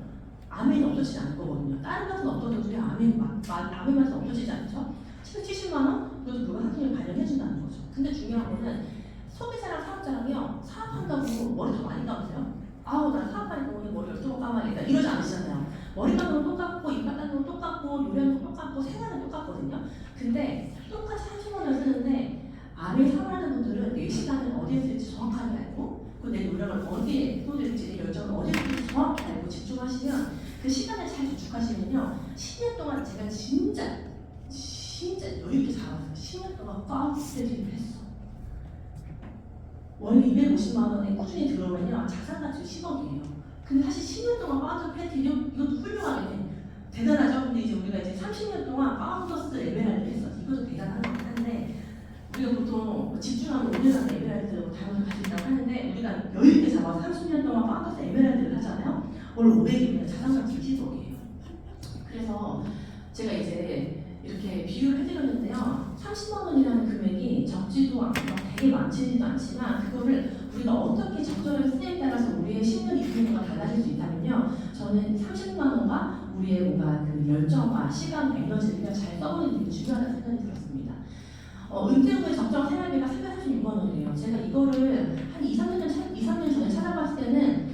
아메는 없어지지 않을 거거든요. 다른 맛은 없어져도요. 아메 맛은 없어지지 않죠. 770만 원? 그래도 물가 상승률 반영해준다는 거죠. 근데 중요한 거는 소비자랑 사업자랑요. 사업한다고 머리 더 많이 감으세요? 아우 나 사업하니까 오늘 머리 12번 감아야겠다 이러지 않으시잖아요. 머리 감는 건 똑같고 입 닦는 건 똑같고 요리하는 건 똑같고 생활은 똑같거든요. 근데 똑같이 30만 원을 쓰는데 아메 사업하는 분들은 내 시간을 어디에 쓸지 정확하게 알고 그리고 내 노력을 어디에 쏟을지 내 열정을 어디에 쏟을지 정확히 알고 집중하시면 그 시간을 잘 저축하시면요 10년 동안 제가 진짜 여유있게 잡았어요. 10년 동안 꽉 스테이지를 했어. 월 250만 원에 꾸준히 들어오면요 자산가치 10억이에요. 근데 사실 10년 동안 파운드 패티 이것도 훌륭하게 대단하죠. 근데 이제 우리가 이제 30년 동안 파운더스 에메랄드 했어. 이것도 대단한 거긴 한데 우리가 보통 집중하면 5년 안에 에메랄드 다음을 갈 수 있다고 하는데 우리가 여유있게 잡아서 30년 동안 파운더스 에메랄드를 하잖아요. 월 500이면 자산가치 20억이에요. 그래서 제가 이제 이렇게 비유를 해드렸는데요. 30만 원이라는 금액이 적지도 않고 되게 많지도 않지만 그거를 우리가 어떻게 적절하게 쓰냐에 따라서 우리의 10년 20년가 달라질 수 있다면요. 저는 30만 원과 우리의 뭔가 그 열정과 시간, 에너지를 잘 써보는 게 중요하다는 생각이 들었습니다. 은퇴 후에 적정 생활비가 336만 원이에요. 제가 이거를 한 2, 3년 전에 찾아봤을 때는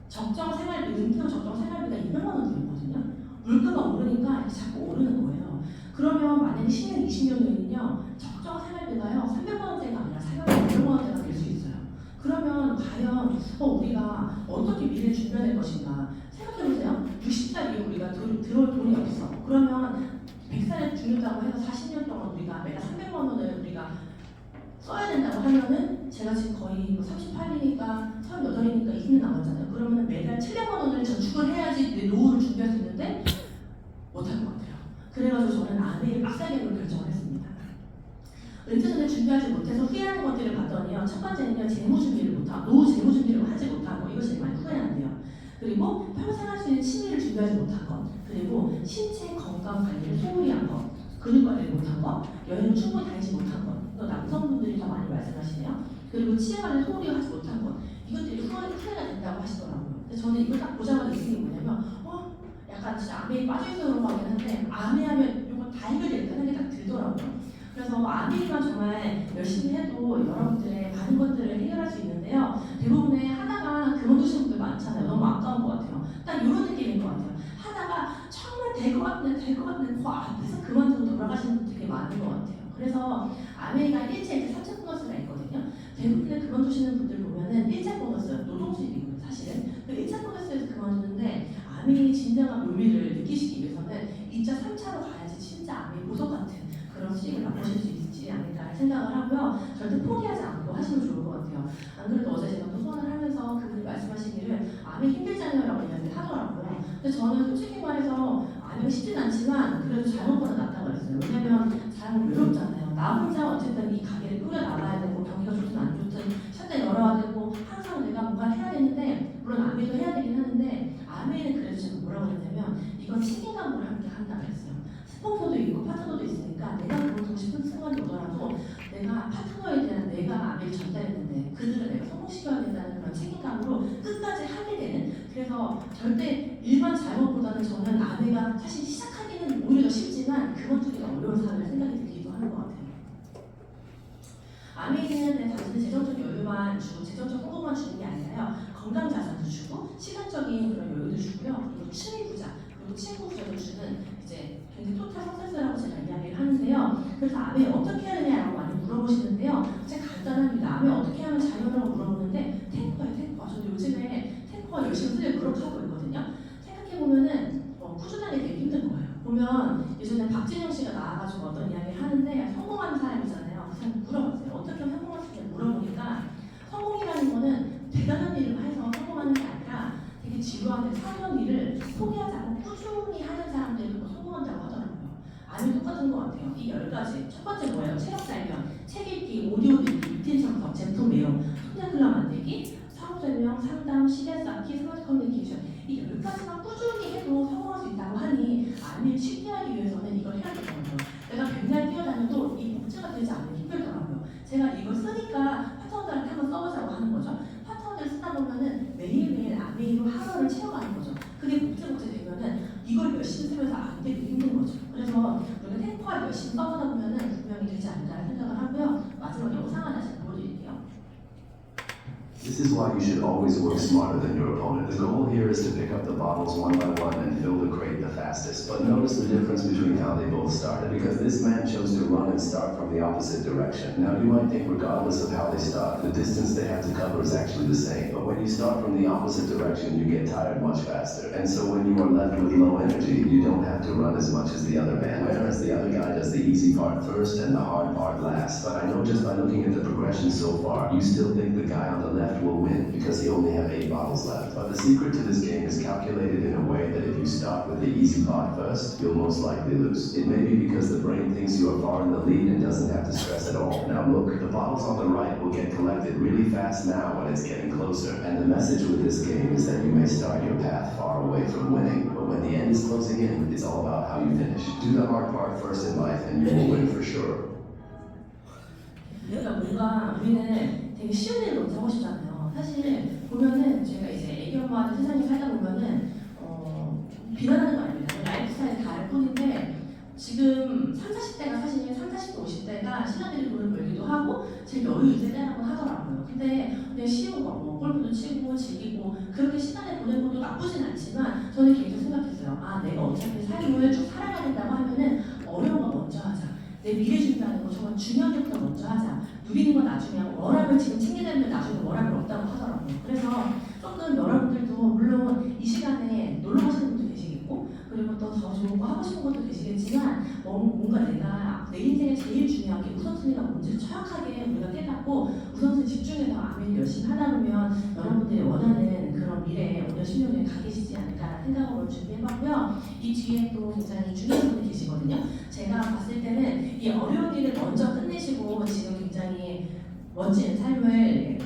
적정 생활비, 은퇴 후 적정 생활비가 200만 원이었거든요. 물가가 오르니까 자꾸 오르는 거예요. 그러면 만약에 10년, 20년 후에는요, 적정 생활비가요, 300만 원대가 아니라 400만 원대가 될 수 있어요. 그러면 과연 우리가 어떻게 미래를 준비할 것인가 생각해보세요. 60살이 우리가 들어올 돈이 없어. 그러면 100살에 죽는다고 해서 40년 동안 우리가 매달 300만 원을 우리가 써야 된다고 하면은 제가 지금 거의 38이니까 38이니까 2년 남았잖아요. 그러면 매달 700만 원을 저축을 해야지 내 노후를 준비할 수 있는데 못할 것 같아요. 그래가지고 저는 아메의 빡세게로 결정을 했습니다. 은퇴 전에 준비하지 못해서 후회하는 것들을 봤더니요. 첫 번째는요. 재무 준비를 못하고 노후 재무 준비를 하지 못하고 이거 제일 많이 후회한대요. 그리고 평생 할 수 있는 취미를 준비하지 못한 것, 그리고 신체 건강 관리를 소홀히 한 것, 근육 관리를 못한 것, 여행을 충분히 다니지 못한 것, 또 남성분들이 더 많이 말씀하시네요. 그리고 치아 관리 소홀히 하지 못한 것, 이것들이 후회가 된다고 하시더라고요. 근데 저는 이걸 딱 보자마자 느낀 게 뭐냐면, 약간 진짜 아메에 빠져있어 그런 거 같긴 한데, 아메 하면 이거 다 해결될까 하는 게 딱 들더라고요. 그래서 아미가 정말 열심히 해도 여러분들의 많은 것들을 해결할 수 있는데요. 대부분의 하다가 그만두시는 분들 많잖아요. 너무 아까운 것 같아요. 딱 이런 느낌인 것 같아요. 하다가 정말 될 것 같은데 그 앞에서 그만두고 돌아가시는 분들 되게 많은 것 같아요. 그래서 아메리카 일제 3차 보너스가 있거든요. 대부분의 그만두시는 분들 보면은 1차 보너스, 노동수입이고요. 사실은 그 1차 보너스에서 그만두는데 아메의 진정한 묘미를 느끼시기 위해서는 2차, 3차로 가야지 진짜 아메 보석 같은 그런 수익을 맛보실 수 있지 않을까 생각을 하고요. 절대 포기하지 않고 하시면 좋을 것 같아요. 안 그래도 어제 제가 또 소원을 하면서 그분이 말씀하시기를 아메 힘들잖아요 라고 이야기를 하더라고요. 근데 저는 솔직히 말해서 아메가 쉽진 않지만 그래도 잘못보다 낫다고 그랬어요. 왜냐면 사람은 외롭잖아요. 나 혼자 어쨌든 이 가게를 꾸려나가야 되고 경기가 좋든 안 좋든 샷대 열어야 되고 항상 내가 뭔가 해야 되는데 물론 아메도 해야 되긴 하는데 아메는 그래도 제가 뭐라고 했냐면 이건 책임감으로 함께 한다고 했어요. 스폰서도 있고 파트너도 있으니까 내가 그러고 싶은 순간이 오더라도 내가 파트너에 대한 내가 아메를 전달했는데 그들을 내가 성공시켜야 된다는 그런 책임감으로 끝까지 하게 되는 그래서 절대 일반 잘못보다는 저는 아메가 사실 시작하기는 오히려 더 쉽지만 그만두기가 어려운 사람을 생각이 들기도 하는 것 같아요. 아메이는 단순히 재정적 여유만 주고 재정적 성공만 주는 게 아니라요. 건강 자산도 주고 시간적인 그런 여유도 주고요. 그리고 취미 부자 그리고 친구 부자도 주는 이제 굉장히 토탈 석세스라고 제가 이야기를 하는데요. 그래서 아메 어떻게 해야 되냐라고 많이 물어보시는데요. 제가 간단합니다. 아메 어떻게 하면 잘 되냐고 물어보는데 탱커예요. 탱커. 저도 요즘에 탱커 열심히 쓰려고 노력하고 있거든요. 생각해보면은 꾸준하게 되게 힘든 거예요. 보면 예전에 박진영 씨가 나와가지고 어떤 이야기를 하는데 성공하는 사람이잖아요. 그 사람 물어봤어요. 어떻게 하면 성공할 수 있냐 물어보니까 성공이라는 거는 대단한 일을 해서 성공하는 게 아니라 되게 지루하게 사는 일을 포기하지 않고 꾸준히 하는 사람들이 성공한다고 하더라고요. 아니 똑같은 것 같아요. 이 10가지. 첫 번째 뭐예요? 체력 발견, 책 읽기, 오디오 듣기, 루틴 청소, 제품 매용, 소량 글라 만들기, 사업 설명, 상담, 시대 쌓기, 스마트 커뮤니케이션. 이 10가지만 꾸준히 해도 성공할 수 있다고 하니 아니면 쉽게 하기 위해서는 이걸 해야 되거든요. 내가 굉장히 뛰어다녀도 이 복제가 되지 않으면 힘들더라고요. 제가 이걸 쓰니까 파트너들한테 한번 써보자고 하는 거죠. 파트너들 쓰다 보면은 매일매일 아메이로 하루를 채워가는 거죠. 그게 복제 되면은 이걸 열심히 쓰면서 안 되기 힘든 거죠. 그래서 우리가 탱커를 열심히 써보다 보면은 분명히 되지 않을까 생각을 하고요. 마지막 영상 하나 제가 보여드릴게요. This is why you should always work smarter than your opponent. The goal here is to pick up the bottles one by one and fill the crate the fastest. But notice the difference between how they both started, because this man chose to run and start from the opposite direction. Now you might think regardless of how they start, the distance they have to cover is actually the same. But when you start from the opposite direction, you get tired much faster. And so when you are left with low energy, you don't have to run as much as the other man, whereas the other guy does the easy part first and the hard part last. But I know just by looking at the progression so far, you still think the guy on the left will win because he only have 8 bottles left. But the secret to this game is calculated in a way that if you start with the easy part first, you'll most likely lose. It may be because the brain thinks you are far in the lead and doesn't have to stress at all. Now look, the bottles on the right will get collected really fast now when it's getting closer. And the message with this game is that you may start your path far away from winning, but when the end is closing in, it's all about how you finish. Do the hard part first in life and you will win for sure. 그러니까 뭔가 우리는 되게 쉬운 일을 먼저 하고 싶잖아요. 사실 보면은 제가 이제 애기 엄마한테 세상에 살다 보면은 비난하는 거 아닙니다. 라이프 스타일이 다를 뿐인데 지금 30, 40대가 사실 30, 40, 50대가 신혼들이 돈을 벌기도 하고 제일 여유 있을 때라고 하더라고요. 근데 그냥 쉬운 거, 뭐 골프도 치고 즐기고 그렇게 시간을 보낸 것도 나쁘진 않지만 저는 계속 생각했어요. 아 내가 어차피 삶을 쭉 살아가야 된다고 하면은 어려운 거 먼저 하자. 내 미래 준비하는 거 정말 중요한 것부터 먼저 하자. 누리는 건 나중에 하고 워라밸 지금 챙기려면 나중에 워라밸 없다고 하더라고요. 그래서 조금 여러분들도 물론 이 시간에 놀러 가시는 분도 계시겠고 그리고 또 더 좋은 거 하고 싶은 것도 계시겠지만 뭔가 내가 내 인생에 제일 중요한 게 우선순위가 뭔지 정확하게 우리가 깨닫고 우선순위 집중해서 아멘 열심히 하다 보면 여러분들이 원하는 그런 미래에 5년, 10년에 가 계시지 않을까 생각으로 준비해봤고요. 이 뒤에 또 굉장히 중요한 분이 계시거든요. 제가 봤을 때는 이 어려운 일을 먼저 끝내시고 지금 굉장히 멋진 삶을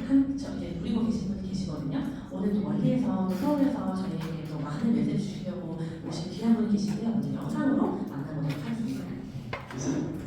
누리고 계신 분이 계시거든요. 오늘 또 멀리에서 서울에서 저희에게 또 많은 메시지 주시려고 오신 귀한 분이 계신데요. 오늘 영상으로 만나보도록 하겠습니다.